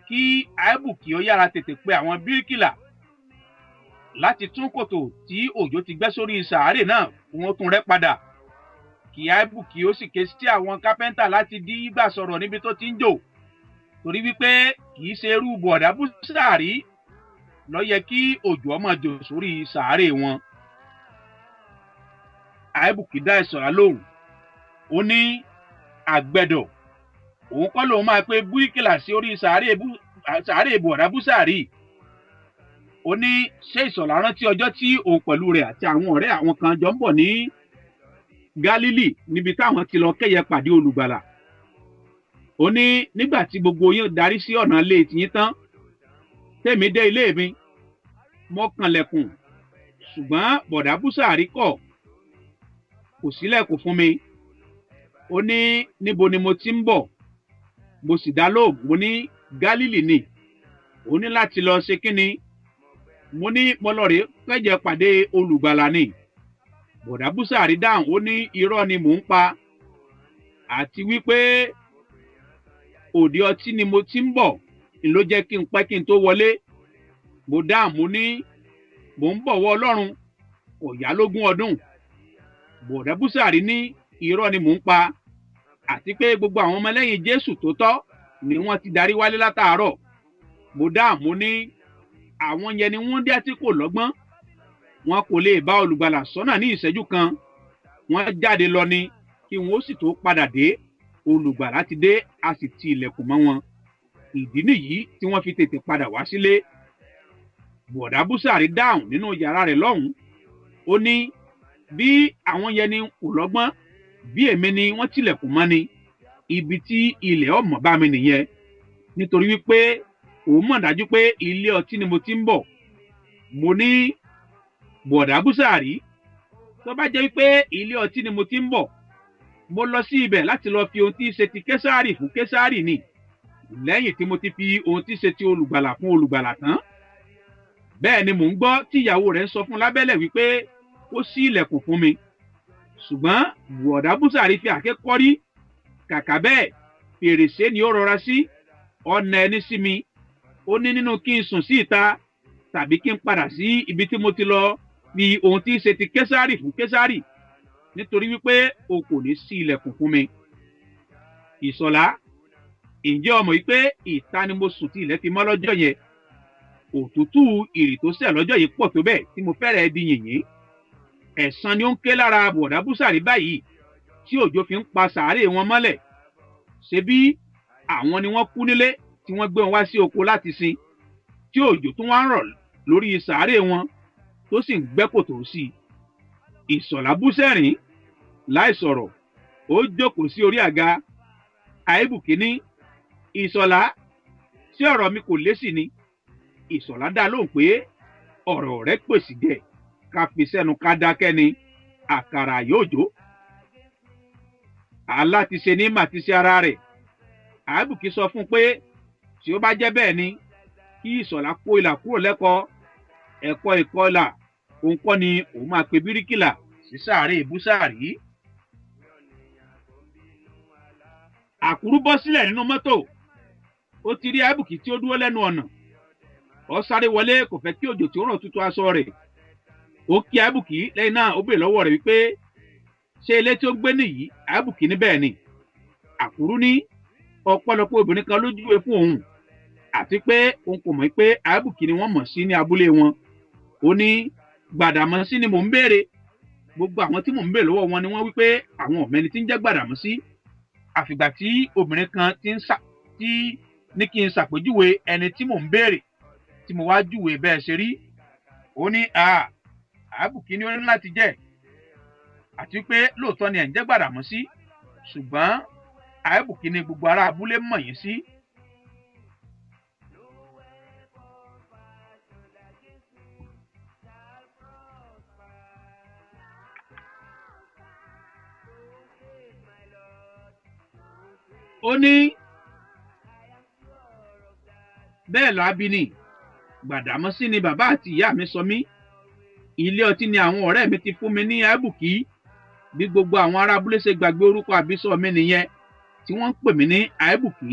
kí àìbùkí ó yára tètè pe àwọn bíríkìlà láti tún kòtò tí òjò ti gbẹ́ sórí sàárè náà fún ó tún rẹ́ padà kí àìbùkí ó sì ké sí àwọn kápẹ́ńtà láti dí gbàsọ̀rọ̀ níbi tó ti ń jò torí wípé kì í ṣe irú bọ̀dá búsàárì ló yẹ kí òjò ọmọ jò sórí sàárè wọn àìbùkí dá ìsọ̀rá lóhùn ó ní àgbẹ̀dọ̀ òun kọ́ lòun máa pe bíríkìlà sí orí sàárè bọ̀dá búsàárì ó ní ṣé ìsọ̀lá rántí ọjọ́ tí òun pẹ̀lú rẹ̀ àti àwọn ọ̀rẹ́ àwọn kan jọ ń bọ̀ ní gálílì níbi táwọn ti lọ kẹ́yẹ pàdé olùgbàlà ó ní nígbà tí gbogbo yín darí sí ọ̀nà ilé tiyín tán tèmi dé ilé mi mo kànlẹ̀kùn ṣùgbọ́n bọ̀dá búsàárì kọ̀ kò sílẹ̀kùn fún mi ó ní níbo ni mo ti ń bọ̀ mo sì dá lóhùn mo ní gálílì ni ó ní láti lọ ṣe kí ni mo ní mo lọ rèé kẹ́jẹ pàdé olùgbàlà ni bọ̀dá búsàárì dáhùn ó ní irọ́ ni mò ń pa àti wípé òde ọtí ni mo ti ń bọ̀ ló jẹ́ kí n pẹ́ kí n tó wọlé mo dáhùn mo ní mò ń bọ̀wọ́ ọlọ́run kò yá lógún ọdún bọ̀dá búsàárì ní irọ́ ni mò ń pa àti pé gbogbo àwọn ọmọlẹ́yìn jésù tó tọ́ ni wọ́n ti darí wálé látàárọ̀ mo dáhùn mo ní àwọn yẹn ni wọ́n dé tí kò lọ́gbọ́n wọn kò lè bá olùgbàlà sọ́nà ní ìṣẹ́jú kan wọ́n jáde lọ ni kí wọ́n ó sì tó padà dé olùgbàlà ti dé a sì ti ilẹ̀kùn mọ́ wọn ìdí nìyí tí wọ́n fi tètè padà wá sílé bọ̀dá búsàárì dáhùn nínú yàrá rẹ̀ lọ́hùn-ún ó ní bí àwọn yẹn ni kò lọ́gbọ́n bí èmi ni wọ́n tilẹ̀kùn mọ́ ni ibi tí ilẹ̀ ọmọ bá mi nìyẹn nítorí wípé òun mọ̀ dájú pé ilé ọtí ni mo ti ń bọ̀ mo ní bọ̀dá búsàárì tó bá jẹ́ wípé ilé ọtí ni mo ti ń bọ̀ mo lọ sí ibẹ̀ láti lọ fi ohun tí í ṣe ti késárì fún késárì ni lẹ́yìn tí mo ti fi ohun tí í ṣe ti olùgbàlà fún olùgbàlà tán bẹ́ẹ̀ ni mò ń gbọ́ tí ìyàwó rẹ̀ ń sọ fún lábẹ́lẹ̀ wípé ó ṣí ilẹ̀kùn fún mi ṣùgbọ́n bọ̀dá búsàárì fi àké kọ́rí kàkà bẹ́ẹ̀ fèrèsé ni ó rọra sí ọ̀nà ẹni sí mi ó ní nínú kí n sùn sí ìta tàbí kí n padà sí ibi tí mo ti lọ fi ohun tí í ṣe ti késárì fún késárì nítorí wípé o kò ní sí ilẹ̀kùn fún mi ìsọ̀lá ǹjẹ́ ọmọ yìí pé ìta ni mo sùn tí ilẹ̀ fi mọ́ lọ́jọ́ yẹn òtútù ìrì tó sẹ̀ lọ́jọ́ yìí pọ̀ tó bẹ́ẹ̀ tí mo fẹ́rẹ̀ di yìnyín ẹ̀san ni ó ń ké lára bọ̀dá búsàárì báyìí tí òjò fi ń pa sàárè wọn mọ́lẹ̀ ṣebí àwọn ni wọ́n kú nílé tí wọ́n gbé wọn wá sí oko láti sin tí òjò tún wá ń rọ̀ lórí sàárè wọn tó sì ń gbẹ́ kòtò sí i ìsọ̀lá bú sẹ́rìn láì sọ̀rọ̀ ó jókòó sí orí àga àìbùkí ní ìsọ̀lá tí ọ̀rọ̀ mi kò lésì ni ìsọ̀lá dá lóhùn pé ọ̀rọ̀ rẹ̀ pèsè jẹ́ ká fi sẹ́nu ká dákẹ́ ni àkàrà yóò jó alátiṣe ní màtíṣe ara rẹ̀. Àbùkí sọ fún un pé tí ó bá jẹ́ bẹ́ẹ̀ ni kí Ìṣọ̀lá kó ìlà kúrò lẹ́kọ̀ọ́ ẹ̀kọ́ ìkọlà òun kọ́ ni òun máa pe bíríkìlà sí sàárè búsàárì. Àkúrú bọ́ sílẹ̀ nínú mọ́tò, ó ti rí Àbùkí tí ó dúró lẹ́nu ọ̀nà. Ó sáré wọlé, kò fẹ́ kí òjò tí ó ràn tutù aṣọ rẹ̀. Ó kí Àbùkí, lẹ́yìn náà ó béèrè lọ́wọ́ rẹ̀ wípé ṣé ilé tí ó gbé nìyí? Àbùkí ní bẹ́ẹ̀ ni. Àkúrú ní ọ̀pọ̀lọpọ̀ obìnrin kan ló júwe fún òun, àti pé òun kò mọ̀ pé Àbùkí ni wọ́n mọ̀ sí ní abúlé wọn. Ó ní Gbàdàmọ́sí ni mò ń béèrè. Gbogbo àwọn tí mò ń béèrè lọ́wọ́ wọn ni wọ́n wípé àwọn ọ̀mẹ́ni tí ń jẹ́ Gbàdàmọ́sí. Àfìgbà tí obìnrin kan tí ní kí n ṣàpèjúwe ẹni tí mò ń béèrè tí mo wá júwe bẹ́ẹ̀ ṣe rí. Ó ní Àbùkí ni ó ní láti jẹ́, àti pé lóòótọ́ ni ẹ̀ ń jẹ́ Gbàdàmọ́sí, ṣùgbọ́n Àbùkí ni gbogbo ará abúlé mọ̀ yín sí. Ó ní bẹ́ẹ̀ lábí ni Gbàdàmọ́sí ni bàbá àti ìyá mi sọ mí. Ilé ọtí ni àwọn ọ̀rẹ́ mi ti fún mi ní Àbùkí. Bí gbogbo àwọn ará abúlé ṣe gbàgbé orúkọ àbísọ mi nìyẹn tí wọ́n ń pè mí ní Àbùkí.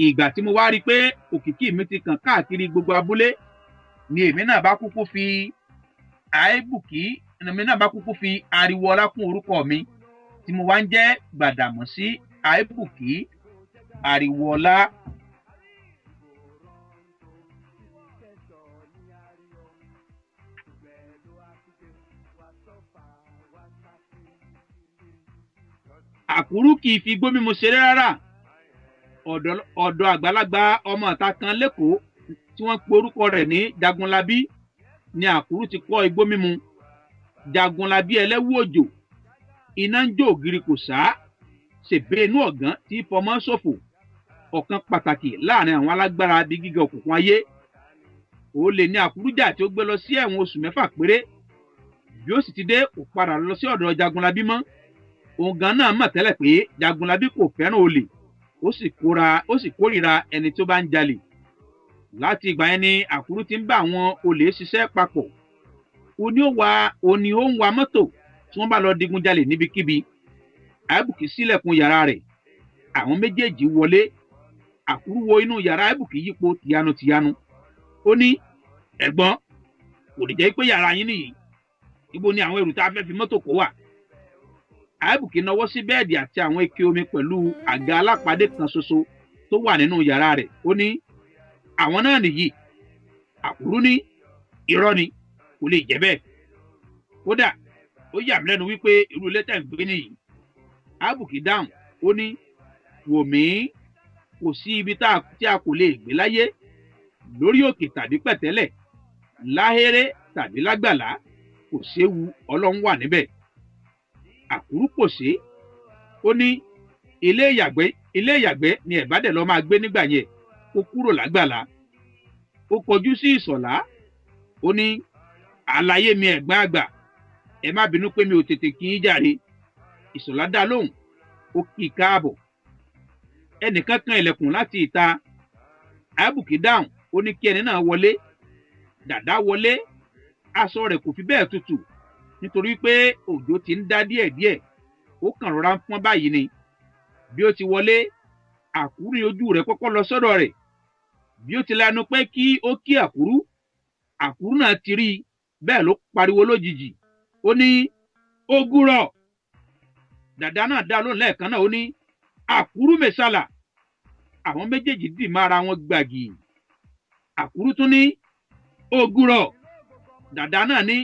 Ìgbà tí mo wá rí i pé òkìkí mi ti kàn káàkiri gbogbo abúlé ni èmi náà bá kúkú fi Àbùkí ariwo ọlá kún orúkọ mi tí mo wá ń jẹ́ Gbàdàmọ́sí Àbùkí ariwo ọlá. Àkúrú kì í fi igbó mímu ṣeré rárá. Ọ̀dọ̀ àgbàlagbà ọmọ ìta kan lẹ́kọ̀ọ́ tí wọ́n pe orúkọ rẹ̀ ní Jagunlabí ni Àkúrú ti kọ́ igbó mímu. Jagunlabí ẹlẹ́wù òjò, iná ń jó ògiri kò sá, ṣèbé inú ọ̀gán tí fọmọ́ ṣòfò, ọ̀kan pàtàkì láàrin àwọn alágbára bí gíga òkùnkùn ayé. Olè ní Àkúrú jà tí ó gbé lọ sí ẹ̀wọ̀n oṣù 6 péré. Bí ó sì ti dé, kò padà lọ sí ọ̀dọ̀ Jagunlabí mọ́. Òun gan náà mọ̀ tẹ́lẹ̀ pé Jagunlabí kò fẹ́ràn olè, ó sì kórìíra ẹni tó bá ń jalè. Láti ìgbà yẹn ni Àkúrú ti ń bá àwọn olè ṣiṣẹ́ papọ̀. Ó ní ó ń wa mọ́tò tí wọ́n bá lọ digun jalè níbikíbi. Àbùkí ṣílẹ̀kùn yàrá rẹ̀. Àwọn méjèèjì wọlé. Àkúrú wo inú yàrá Àbùkí yípo tìyanu. Ó ní ẹ̀gbọ́n, kò lè jẹ́ pé yàrá yín nìyí. Ibo ni àwọn èrò tá a fẹ́ fi mọ́tò kó wà? Àbùkí nawọ́ sí bẹ́ẹ̀dì àti àwọn ike omi pẹ̀lú àga alápàdé kan ṣoṣo tó wà nínú yàrá rẹ̀. Ó ní àwọn náà nìyí. Àkúrú ní irọ́ ni, kò lè jẹ́ bẹ́ẹ̀. Kódà ó yà mí lẹ́nu wípé irú ilé tẹ̀ ń gbé nìyí. Àbùkí dáhùn, ó ní wò mí, kò sí ibi tí a kò lè gbé láyé, lórí òkè tàbí pẹ̀tẹ́lẹ̀, láhéré tàbí lágbàlá, kò séwu, Ọlọ́run wà níbẹ̀. Àkúrú pòṣé, ó ní ilé ìyàgbẹ́ ni ẹ̀bádẹ̀ lọ máa gbé nígbà yẹn, ó kúrò lágbàlá. Ó kọjú sí Ìṣọ̀lá, ó ní àlàyé mi ẹ̀gbọ́n àgbà, ẹ má bínú pé mi ò tètè kí í jàre. Ìṣọ̀lá dá lóhùn, ó kí i káàbọ̀. Ẹnìkan kan ilẹ̀kùn láti ìta. Àbùkí dáhùn, ó ní kí ẹni náà wọlé. Dàdá wọlé, aṣọ rẹ̀ kò fi bẹ́ẹ̀ tutù nítorí pé òjò ti ń dá díẹ̀díẹ̀, ó kàn rọra ń pọ́n báyìí ni. Bí ó ti wọlé, Àkúrú ojú rẹ̀ kọ́kọ́ lọ sọ́dọ̀ rẹ̀. Bí ó ti lanu pé kí ó kí Àkúrú náà ti rí i, bẹ́ẹ̀ ló pariwo lójijì. Ó ní Ògùrọ̀. Dàdá náà dá lóhùn lẹ́ẹ̀kan náà, ó ní Àkúrú mẹ́sàlà. Àwọn méjèèjì dì má ara wọn gbàgì. Àkúrú tún ní Ògùrọ̀. Dàdá náà ní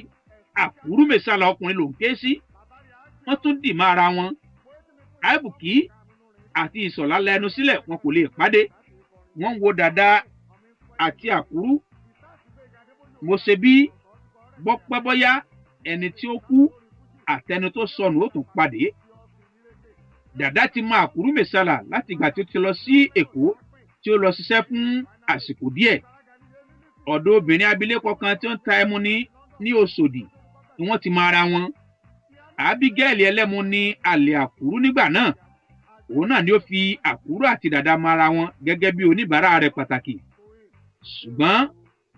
Àkúrú mẹ́sàlà, ọkùnrin ló ń ké sí. Wọ́n tún dì má ara wọn. Àbùkí àti Ìṣọ̀lá lẹ́nu sílẹ̀, wọn kò lè pàdé. Wọ́n wo Dàdá àti Àkúrú. Mo ṣe bí bọ́pẹ́ bọ́yá ẹni tí ó kú àtẹni tó sọnù ó tún pàdé. Dàdá ti mọ Àkúrú mẹ́sàlà láti ìgbà tí ó ti lọ sí Èkó tí ó lọ ṣiṣẹ́ fún àsìkò díẹ̀. Ọ̀dọ̀ obìnrin abilékọ kan tí ó ń ta ẹmu ní Òṣòdì ni wọ́n ti mọ ara wọn. Abigail ẹlẹ́mu ni àlè àkúrú nígbà náà. Òun náà ni ó fi àkúrú àti dàda mọ ara wọn gẹ́gẹ́ bí oníbàárà rẹ̀ pàtàkì. Ṣùgbọ́n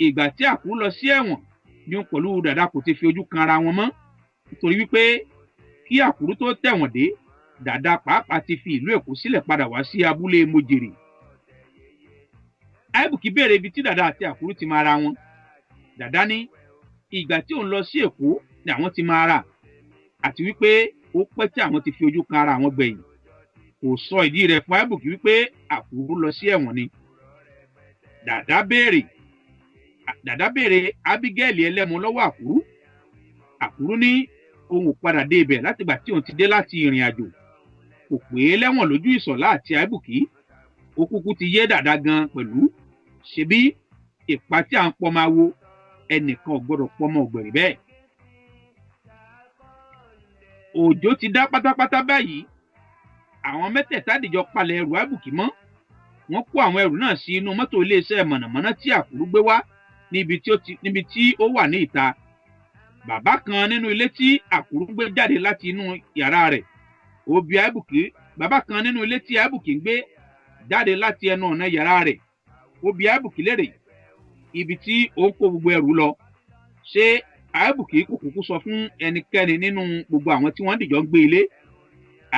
ìgbà tí àkúrú lọ sí ẹ̀wọ̀n ni òun pẹ̀lú dàda kò ti fi ojú kan ara wọn mọ́. Nítorí wípé kí àkúrú tó tẹ̀wọ̀n dé, dàda pàápàá ti fi ìlú Èkó sílẹ̀ padà wá sí abúlé Mojèrè. Àìbùkí béèrè ibi tí dàda àti àkúrú ti máa ra wọn. Dàda ní ìgbà tí òun lọ sí Èkó ni àwọn ti máa rà, àti wípé ó pẹ́ tí àwọn ti fi ojú kan ara àwọn gbẹ̀yìn. Kò sọ ìdí rẹ̀ fún Àìbùkí wípé àkúrú lọ sí ẹ̀wọ̀n ni. Dàda béèrè Abigail ẹlẹ́mu lọ́wọ́ àkúrú. Àkúrú ní òun ò padà dé ibẹ̀ látìgbà tí òun ti dé láti ìrìn àjò. Kò pé lẹ́wọ̀n lójú Ìṣọ̀lá àti Àìbùkí. Ó kúkú ti yé dàda gan pẹ̀lú. Ṣebí ìpa tí à ń pọ́ máa wo ẹnìkan ò gbọ́dọ̀ pọ́ ọmọ ọ̀gbẹ̀rì bẹ́ẹ̀. Òjò ti dá pátápátá báyìí. Àwọn mẹ́tẹ̀ẹ̀ta dìjọ palẹ̀ ẹrù Àìbùkí mọ́. Wọ́n kó àwọn ẹrù náà sí inú mọ́tò iléeṣẹ́ mọ̀nàmọ́ná tí àkúrú gbé wá níbi tí ó wà ní ìta. Bàbá kan nínú ilé tí àkúrú gbé jáde láti inú yàrá rẹ̀. Bàbá kan nínú ilé tí Àìbùkí ń gbé jáde láti ẹnu ọ̀nà yàrá rẹ̀. Ó bi Àìbùkí léèrè ibi tí ó ń kó gbogbo ẹrù lọ. Ṣé Àìbùkí kò kúkú sọ fún ẹnikẹ́ni nínú gbogbo àwọn tí wọ́n dìjọ ń gbé ilé?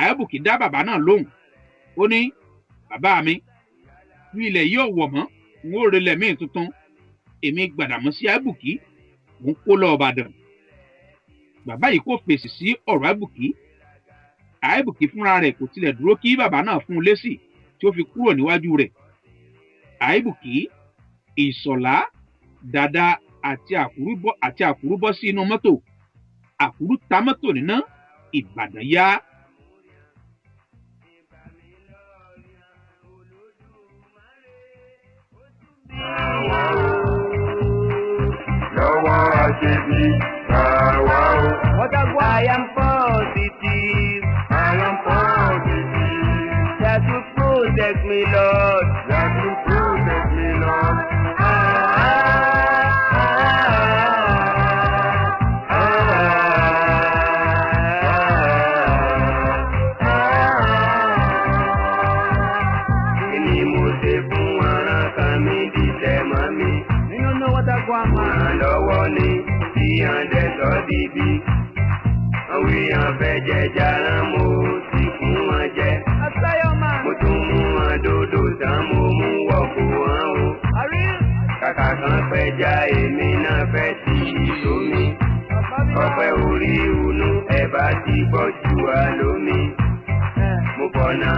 Àìbùkí dá bàbá náà lóhùn. Ó ní, bàbá mi, bí ilẹ̀ yóò wọ̀ mọ́, n ó relẹ̀ míì tuntun. Èmi Gbàdàmọ́sí Àìbùkí, mò ń kó lọ Ìbàdàn. Bàbá yìí kò fèsì sí ọ̀rọ̀ Àìbùkí. Àìbùkí fúnra rẹ̀ kò tilẹ̀ dúró kí bàbá náà fún un lésì tí ó fi kúrò níwájú rẹ̀. Àìbùkí, Ìṣọ̀lá, dàda àti àkúrú bọ́ sí inú mọ́tò. Àkúrú ta mọ́tò níná, Ìbàdàn yá. Lọ́wọ́ àṣebí àwa o. I am positive. I am positive. That you protect me, Lord. That you protect me, Lord. Kí ni mo ṣe fún ara kan mi dìtẹ̀ mọ́ mi? You don't know what I want, man. Lọ́wọ́ ni Tí àǹdẹ̀ sọ dìbì. Àwọn èèyàn fẹ́ jẹ jàrá mo sì fún wọn jẹ. Mo tún mú wọn dòdò tán mo mú wọ̀kù wọn o. Kàkà kan fẹ́ já èmi náà fẹ́ sí ìlómi. Ọpẹ́ orí inú ẹ̀ bá ti gbọ́ jù wá lómi. Mo bọ̀nà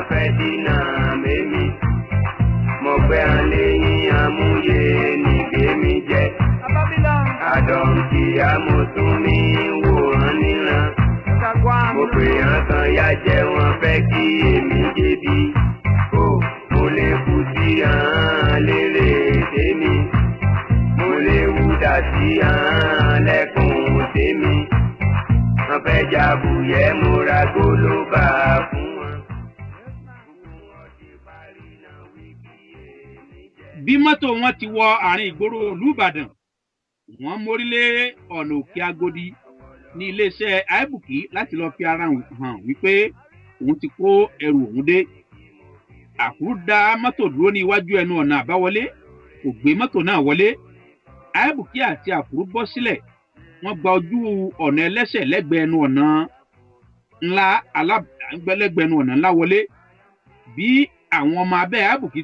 fẹ́ dínà mẹ́mi. Mo gbẹ́ àléyìn amúyẹ nígbèmí jẹ. Àdọ̀ǹkì amòtún mi wòran níran. Mo pè hàn kan yá jẹ́ wọn fẹ́ kí èmi jẹ̀bi. Mo lè kú sí hàn lérè tèmi. Mo lè wúdà sí hàn lẹ́kùn tèmi. Wọ́n fẹ́ jàbùyẹ́ mo ra gólóbà fún wọn. Bí mọ́tò wọn ti wọ àárín ìgboro ìlú Ìbàdàn, wọ́n mórílé ọ̀nà Òkè Agodi ní iléeṣẹ́ Àìbùkí láti lọ fi ara hàn wípé òun ti kó ẹrù òun dé. Àkúrú dá mọ́tò dúró ní iwájú ẹnu ọ̀nà àbáwọlé, kò gbé mọ́tò náà wọlé. Àìbùkí àti Àkúrú bọ́ sílẹ̀. Wọ́n gba ojú ọ̀nà ẹlẹ́sẹ̀ lẹ́gbẹ̀ẹ́ ẹnu ọ̀nà ńlá wọlé. Bí àwọn ọmọ abẹ́ Àìbùkí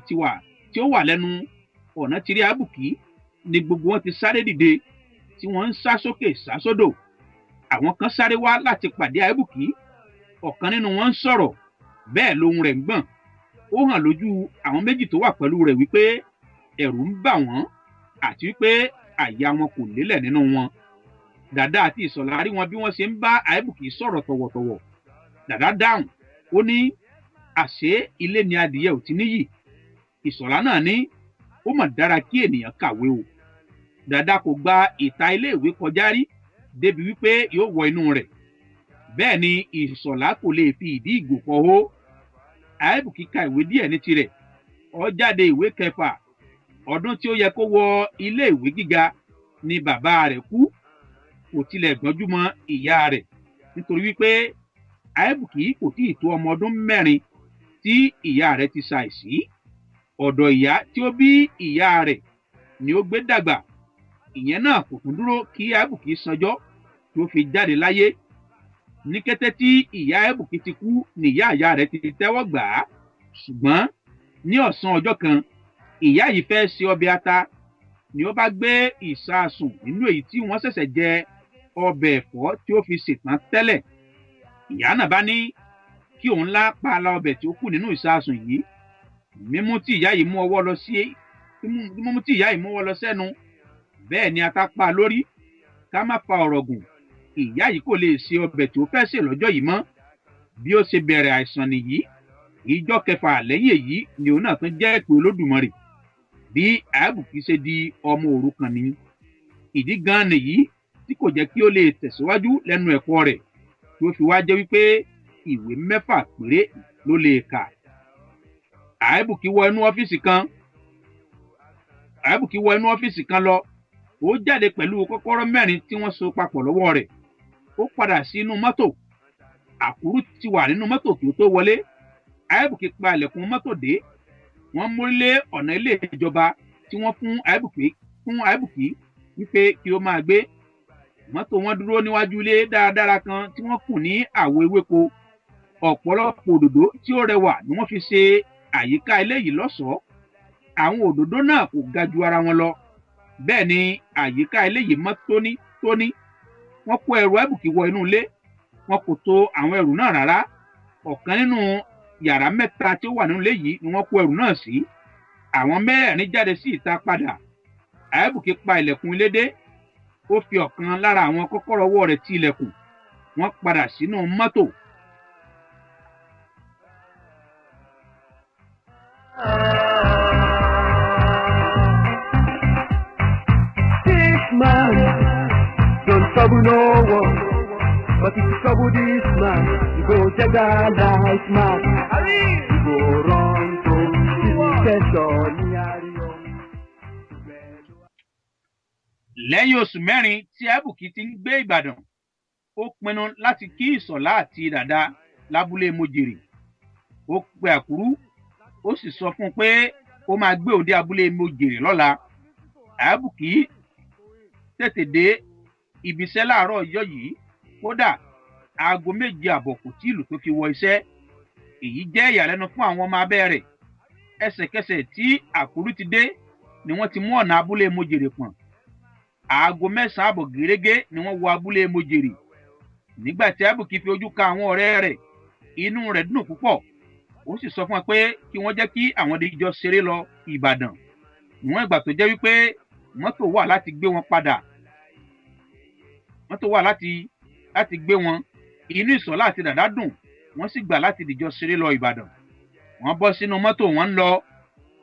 tí ó wà lẹ́nu ọ̀nà ti rí Àìbùkí ni gbogbo wọn ti sáré dìde tí wọ́n ń sá sókè sá sódò. Àwọn kan sáré wá láti pàdé Àìbùkí. Ọ̀kan nínú wọn ń sọ̀rọ̀, bẹ́ẹ̀ lohùn rẹ̀ ń gbọ̀n. Ó hàn lójú àwọn méjì tó wà pẹ̀lú rẹ̀ wípé ẹ̀rù ń bà wọ́n àti wípé àyà wọn kò lélẹ̀ nínú wọn. Dàda àti Ìṣọ̀lá rí wọn bí wọ́n ṣe ń bá Àìbùkí sọ̀rọ̀ tọ̀wọ̀tọ̀wọ̀. Dàda dáhùn, ó ní àṣé ilé ni adìyẹ ò ti níyì. Ìṣọ̀lá náà ní ó mà dára kí ènìyàn kàwé o. Dàda kò gba ìta iléèwé kọjá rí débi wípé yóò wọ inú rẹ̀. Bẹ́ẹ̀ ni Ìṣọ̀lá kò lè fi ìdí ìgò kọ́ hó. Àìbùkí ka ìwé díẹ̀ ní tirẹ̀. Ó jáde ìwé kẹfà. Ọdún tí ó yẹ kó wọ ilé ìwé gíga ni bàbá rẹ̀ kú. kò tilẹ̀ gbọ́njú mọ́ ìyá rẹ̀ nítorí wípé àìbùkí kò tí ì tó ọmọ ọdún 4 tí ìyá rẹ̀ ti ṣàìsí. ọ̀dọ̀ ìyá tí ó bí ìyá rẹ̀ ni ó gbé dàgbà. ìyẹn náà kò tún dúró kí àìbùkí sanjọ́ tí ó fi jáde láyé. ní kété tí ìyá àìbùkí ti kú ni ìyá rẹ̀ ti tẹ́wọ́ gbà á. ṣùgbọ́n ní ọ̀sán ọjọ́ kan ìyá yìí fẹ́ ṣe ọbẹ̀ ata ni ó bá gbé ìsasùn nínú èyí tí wọ́n ṣẹ̀ṣẹ̀ jẹ ọbẹ̀ ẹ̀fọ́ tí ó fi ṣètàn tẹ́lẹ̀. ìyá náà bá ní kí òun lá pààlà ọbẹ̀ tí ó kù nínú ìsasùn yìí. mímú tí ìyá yìí mú ọwọ́ lọ sẹ́nu bẹ́ẹ̀ ni ata pa lórí. ká má fa ọ̀rọ̀ gùn, ìyá yìí kò lè ṣe ọbẹ̀ tí ó fẹ́ sè lọ́jọ́ yìí mọ́. bí ó ṣe bẹ̀rẹ̀ àìsàn nìyí. ìjọ kẹfà lẹ́yìn èyí ni òun náà tún jẹ́ ìpè Olódùmarè. bí àìbùkí ṣe di ọmọ òrukàn ni. ìdí gan nìyí tí kò jẹ́ kí ó lè tẹ̀síwájú lẹ́nu ẹ̀kọ́ rẹ̀ tí ó fi wá jẹ́ wípé ìwé 6 péré ló lè kà. àìbùkí wọ inú ọ́fíìsì kan lọ. ó jáde pẹ̀lú kọ́kọ́rọ́ 4 tí wọ́n so papọ̀ lọ́wọ́ rẹ̀. ó padà sí inú mọ́tò. àkúrú ti wà nínú mọ́tò kí ó tó wọlé. àìbùkí pa ilẹ̀kùn mọ́tò dé. wọ́n mórílé ọ̀nà ilé ìjọba tí wọ́n fún àìbùkí wípé kí ó máa gbé. mọ́tò wọn dúró níwájú ilé dáradára kan tí wọ́n kùn ní àwọ̀ ewéko. ọ̀pọ̀lọpọ̀ òdòdó tí ó rẹwà ni wọ́n fi ṣe àyíká ilé yìí lọ́ṣọ̀ọ́. àwọn òdòdó náà kò ga ju ara wọn lọ. bẹ́ẹ̀ ni àyíká ilé yìí mọ́ tónítóní. wọ́n kó ẹrù àìbùkí wọ inú ilé. wọn kò tò àwọn ẹrù náà rárá. ọ̀kan nínú yàrá 3 tí ó wà nínú ilé yìí ni wọ́n kó ẹrù náà sí. àwọn 4 jáde sí ìta padà. àìbùkí pa ilẹ̀kùn ilé dé. ó fi ọ̀kan lára àwọn kọ́kọ́rọ́ ọwọ́ rẹ̀ ti ilẹ̀kùn. wọ́n padà sínú mọ́tò. This man don't trouble no one, but if you trouble this man, you go check out like man. You go run to the station. lẹ́yìn oṣù 4 tí àìbùkí ti ń gbé Ìbàdàn, ó pinnu láti kí Ìṣọ̀lá àti Dàda lábúlé Mojèrè. ó pe àkúrú, ó sì sọ fún un pé ó máa gbé òde abúlé Mojèrè lọ́la. àìbùkí tètè dé ibiṣẹ́ láàárọ̀ ọjọ́ yìí. kódà aago 7:30 kò tí ìlú tó fi wọ iṣẹ́. èyí jẹ́ ìyàlẹ́nu fún àwọn ọmọ abẹ́ rẹ̀. ẹsẹ̀kẹsẹ̀ tí àkúrú ti dé ni wọ́n ti mú ọ̀nà abúlé Mojèrè pọ̀n. aago 9:30 gẹ́gẹ́ ni wọ́n wọ abúlé Mojèrè. nígbà tí àìbùkí fi ojú ka àwọn ọ̀rẹ́ rẹ̀, inú rẹ̀ dùn púpọ̀. ó sì sọ fún wọn pé kí wọ́n jẹ́ kí àwọn dìjọ ṣeré lọ Ìbàdàn. níwọ̀n ìgbà tó jẹ́ wípé mọ́tò wà láti gbé wọn padà. mọ́tò wà láti gbé wọn. inú Ìṣọ̀lá àti Dàda dùn. wọ́n sì gbà láti dìjọ ṣeré lọ Ìbàdàn. wọ́n bọ́ sínú mọ́tò wọn ń lọ.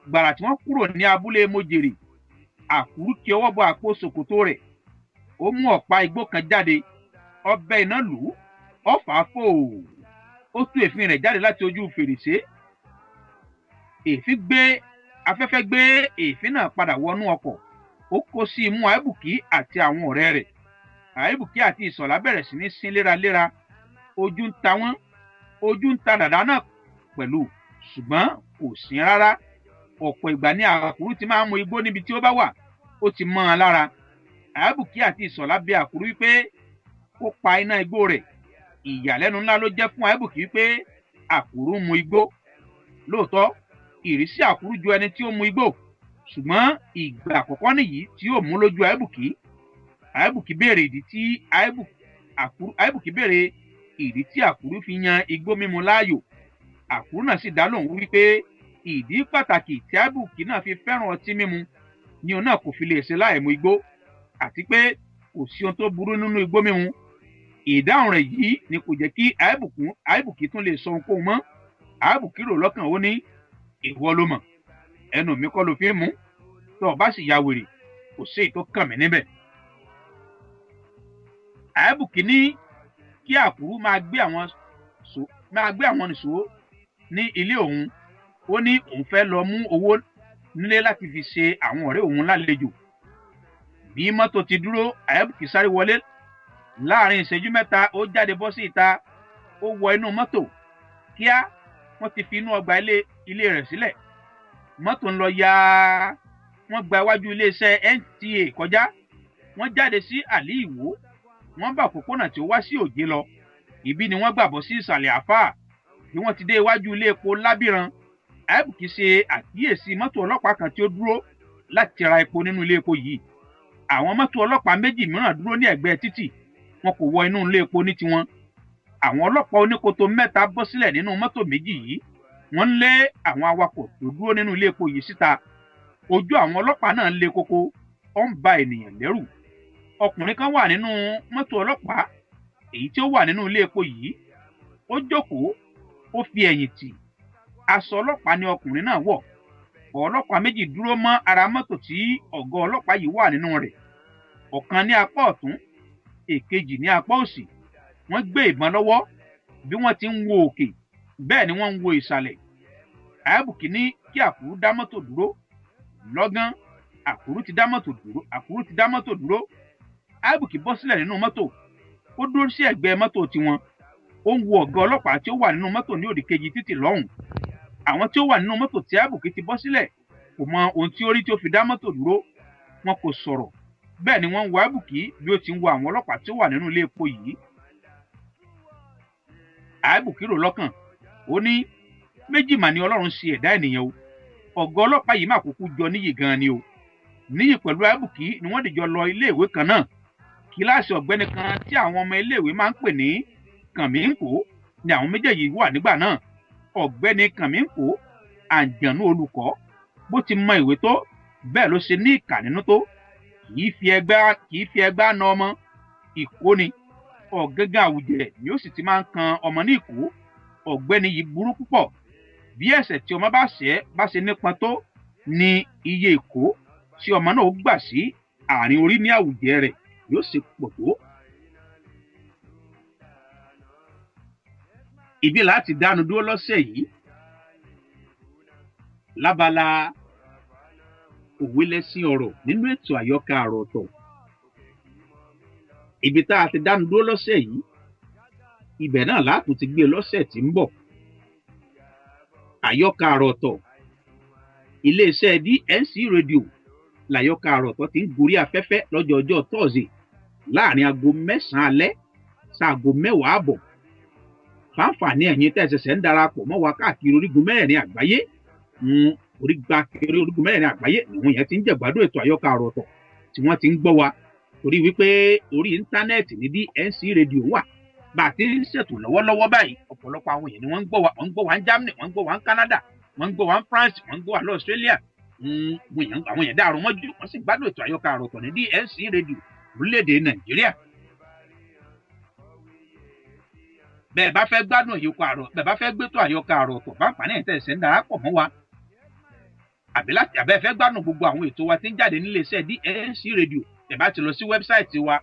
gbàrà tí wọ́n kúrò ní abúlé Mojèrè, àkúrú kí ọwọ́ bọ àpò ṣòkòtò rẹ̀. ó mú ọ̀pá igbó kan jáde. ó bẹ́ iná lù ú. ó fà á fò. ó tú èéfín rẹ̀ jáde láti ojú fèrèsé. afẹ́fẹ́ gbé èéfín náà padà wọnú ọkọ̀. ó kó sí imú àìbùkí àti àwọn ọ̀rẹ́ rẹ̀. àìbùkí àti Ìṣọ̀lá bẹ̀rẹ̀ sí ní sín léraléra. ojú ń ta wọ́n. ojú ń ta Dàda náà pẹ̀lú, ṣùgbọ́n kò sín rárá. ọ̀pọ̀ ìgbà ni àkúrú ti máa ń mu igbó níbi tí ó bá wà. ó ti mọ́ ọ lára. àìbùkí àti Ìṣọ̀lá bẹ̀ àkúrú wípé kó pa iná igbó rẹ̀. ìyàlẹ́nu ńlá ló jẹ́ fún àìbùkí wípé àkúrú mu igbó. lóòótọ́ ìrísí àkúrú ju ẹni tí ó mu igbó, ṣùgbọ́n ìgbà àkọ́kọ́ nìyí tí yóò mú lójú àìbùkí. àìbùkí béèrè ìdí tí àkúrú fi yan igbó mímu láàyò. àkúrú náà sì dá lóhùn wípé ìdí pàtàkì tí àìbùkí náà fi fẹ́ràn ọtí mímu ni òun náà kò fi lè ṣe láì mu igbó, àti pé kò sí ohun tó burú nínú igbó mímu. ìdáhùn rẹ̀ yìí ni kò jẹ́ kí àìbùkí tún lè sọ ohunkóhun mọ́. àìbùkí rò lọ́kàn, ó ní ìwọ ló mọ̀, ẹnu mi kọ́ ló fi ń mú. tó o bá sì ya wèrè, kò sí èyí tó kàn mí níbẹ̀. àìbùkí ní kí àkúrú máa gbé àwọn nìṣó ní ilé òun. ó ní òun fẹ́ lọ mú owó nílé láti fi ṣe àwọn ọ̀rẹ́ òun lálejò. bí mọ́tò ti dúró, àìbùkí sáré wọlé láàrin ìṣẹ́jú mẹ́ta ó jáde bọ́ sí ìta ó wọ inú mọ́tò kíá wọ́n ti fi inú ọgbà ilé rẹ̀ sílẹ̀ mọ́tò ń lọ yáá wọ́n gba iwájú iléeṣẹ́ NTA kọjá wọ́n jáde sí àlì ìwó wọ́n bá òpópónà tí ó wá sí òjé lọ ibi ni wọ́n gbàbọ̀ sí ìsàlẹ̀ àfáà bí wọ́n ti dé iwájú ilé epo lábìran àìbùkí ṣe àkíyèsí mọ́tò ọlọ́pàá kan tí ó dúró láti ra epo nínú ilé epo yìí àwọn mọ́tò ọlọ́pàá méjì mìíràn dúró ní ẹ̀gbẹ́ títì wọn kò wọ inú ilé epo ní tiwọn àwọn ọlọ́pàá oníkoto mẹ́ta bọ́ sílẹ̀ nínú mọ́tò méjì yìí wọ́n ń lé àwọn awakọ̀ tó dúró nínú ilé epo yìí síta ojú àwọn ọlọ́pàá náà le koko ó ń ba ènìyàn lẹ́rù ọkùnrin kan wà nínú mọ́tò ọlọ́pàá èyí tí ó wà nínú ilé epo yìí ó jókòó ó fi ẹ̀yìn tì aṣọ ọlọ́pàá ni ọkùnrin náà wọ̀ ọlọ́pàá méjì dúró mọ́ ara mọ́tò tí ọ̀gá ọlọ́pàá yìí wà nínú rẹ̀ ọ̀kan ní apá ọ̀tún èkejì ní apá òsì wọ́n gbé ìbọn lọ́wọ́ bí wọ́n ti ń wo òkè bẹ́ẹ̀ ni wọ́n ń wo ìsàlẹ̀ àyàbùkí ní kí àkúrú dá mọ́tò dúró lọ́gán àkúrú ti dá mọ́tò dúró àyàbùkí bọ́ sílẹ̀ nínú mọ́tò ó dúró sí ẹ̀gbẹ́ mọ́tò tiwọn ó ń wo ọ̀gá ọlọ́pàá tí ó wà nínú mọ́tò ní òdì kejì títì lọ́hùn àwọn tí ó wà nínú mọ́tò tí àyàbùkí ti bọ́ sílẹ̀ kò mọ ohun tí ó rí tí ó fi dá mọ́tò dúró wọn kò sọ̀rọ̀ bẹ́ẹ̀ ni wọ́n ń wo àyàbùkí bí ó ti ń wo àwọn ọlọ́pàá tí ó wà nínú ilé epo yìí àyàbùkí rò lọ́kàn ó ní méjì mà ní Ọlọ́run ṣe ẹ̀dá ènìyàn o ọ̀gá ọlọ́pàá yìí mà kúkú jọ níyì gan ni o níyì pẹ̀lú àyàbùkí ni wọ́n dìjọ lọ iléèwé kan náà kíláàsì ọ̀gbẹ́ni kan tí àwọn ọmọ iléèwé máa ń pè ní kànmíǹkó ni àwọn méjèèjì wà nígbà náà ọ̀gbẹ́ni kànmíǹkó àǹjànú olùkọ́ bó ti mọ ìwé tó bẹ́ẹ̀ ló ṣe ní ìkà nínú tó kì í fi ẹgbá na ọmọ ìkóni ọ̀gángan àwùjẹ ni ó sì ti máa ń kan ọmọ ní ìkó ọ̀gbẹ́ni yìí burú púpọ̀ bí ẹ̀ṣẹ̀ tí ọmọ bá ṣe nípọn tó ni iye ìkó tí ọmọ náà ó gbà sí àárín orí ní àwùjẹ rẹ̀ yóò ṣe pọ̀ tó. Ibi láti dánu dúró lọ́sẹ̀ yìí lábala òwe lẹ́sìn ọ̀rọ̀ nínú ètò àyọkà àrọ̀ ọ̀tọ̀. Ibi tá a ti dánu dúró lọ́sẹ̀ yìí ibẹ̀ náà látún ti gbé lọ́sẹ̀ tí ń bọ̀. Àyọkà àrọ̀ ọ̀tọ̀ iléeṣẹ́ DNC rédíò làyọkà àrọ̀ ọ̀tọ̀ ti ń gorí afẹ́fẹ́ lọ́jọ́ ọjọ́ tọ́ọ̀sì láàrin aago 9 alẹ́ sáago 10 àbọ̀. Fáǹfààní ẹ̀yin tẹ́sẹsẹ̀ ń darapọ̀ mọ́ wa káàkiri orígun mẹ́rẹ̀ẹ̀rin àgbáyé orígun mẹ́rẹ̀ẹ̀rin àgbáyé ìwọ̀n yẹn ti ń jẹ̀gbádùn ètò àyọkà àrọ̀ ọ̀tọ̀ tí wọ́n ti ń gbọ́ wa torí wípé orí íńtánẹ́ẹ̀tì ní DNC rédíò wà bá a ti ń ṣètò lọ́wọ́lọ́wọ́ báyìí ọ̀pọ̀lọpọ̀ àwọn èèyàn ni wọ́n ń gbọ́ wa ní Germany wọ́n ń gbọ́ wa ní Canada wọ́n ń gbọ́ wa ní France wọ́n ń gbọ́ wa ní Australia àwọn èèyàn dàrú mọ́jú wọ́n sì gbádùn ètò àyọkà àrọ̀ ọ̀tọ̀ ní DNC rédíò orílẹ̀-èdè Nàìjíríà. Bẹ́ẹ̀ bá fẹ́ gbádùn àyọkà àrọ̀ bẹ́ẹ̀ bá fẹ́ gbétò àyọkà àrọ̀ ọ̀tọ̀ bá pàánì ẹ̀ tẹ̀sẹ̀ ń darapọ̀ mọ́ wa àbẹ́ fẹ́ gbádùn gbogbo àwọn ètò wa tí ń jáde nílé iṣẹ́ DNC rédíò ẹ bá ti lọ sí wẹ́bsáìtì wa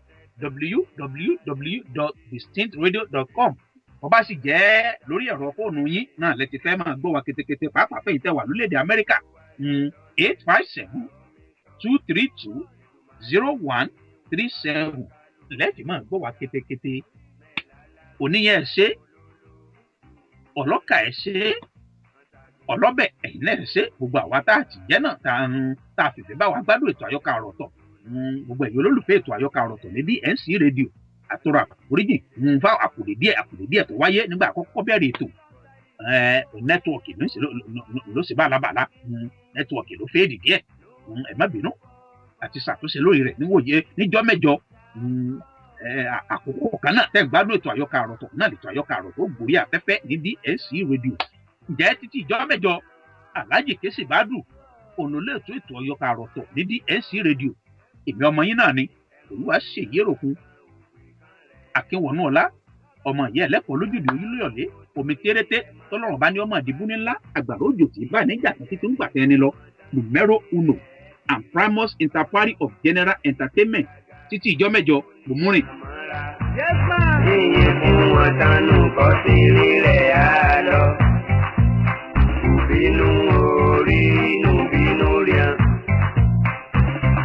www.distinctradio.com wọ́n bá sì jẹ́ lórí ẹ̀rọ fóònù yín náà lẹ ti fẹ́ máa gbọ́ wa ketekete pàápàá fẹ́yìn tẹ́ wà lórílẹ̀‐èdè Amẹ́ríkà 857-232-0137 lẹ́ẹ̀tì máa gbọ́ wa ketekete oníyẹn ẹ̀ ṣe ọlọ́kà ẹ̀ ṣe ọlọ́bẹ̀ ẹ̀yìn náà ẹ̀ ṣe gbogbo àwa tá a ti jẹ́ náà tá a fìfẹ́ bá wa gbádùn ètò àyọkà àrọ̀ ọ̀tọ̀ gbogbo ẹ̀yin olólùfẹ́ ètò àyọkà àrọ̀ ọ̀tọ̀ ní DNC rédíò àtọ́rọ̀ àforíjìn fa àkùdé díẹ̀ tó wáyé nígbà àkọ́kọ́ bẹ̀rẹ̀ ètò nẹ́tíwọ̀kì ló sì bàlábàlá nẹ́tíwọ̀kì ló fẹ́ẹ̀dì díẹ̀ ẹ má bínú àti ṣàtúnṣe lórí rẹ̀ níwòye níjọ́ mẹ́jọ àkókò kan náà tẹ́ gbádùn ètò àyọkà àrọ̀ ọ̀tọ̀ náà lètò àyọkà àrọ̀ ọ̀tọ̀ gòrí afẹ́fẹ́ ní DNC rédíò ǹjẹ́ títí ìjọ́ mẹ́jọ Alhaji Kesi Badru olólètò ètò àyọkà àrọ̀ ọ̀tọ̀ ní DNC rédíò èmi ọmọ yín náà ni Olúwa ṣèyí ròkun Akínwọ̀nú ọlá ọmọ ìyá ẹlẹ́kọ̀ọ́ lójúde Oyúlóyọ̀lé omi térété tọ́lọ́run bá ní ọmọ àdìbú ńlá àgbàrá òjò tí bá níjà tó títí ń gbàtẹ́ ẹni lọ numero uno and primus inter pares of general entertainment títí ìjọ́ mẹ́jọ lòmúrìn. Iye fún wọn tánú kọ́ sí rírẹ̀ á lọ. Bínú orí inú bínú ríàn.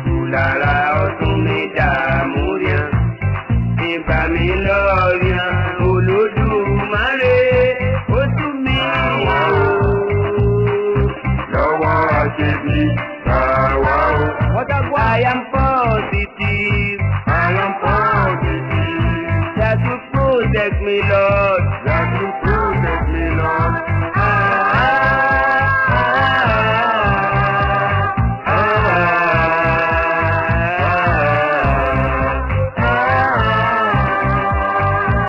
Kùlàrà ọdún mi dààmú ríàn. Ìgbà mi lọ́ọ̀yàn Olódùmarè ó tú mi wá o. Lọ́wọ́ àṣebí àwa o. I am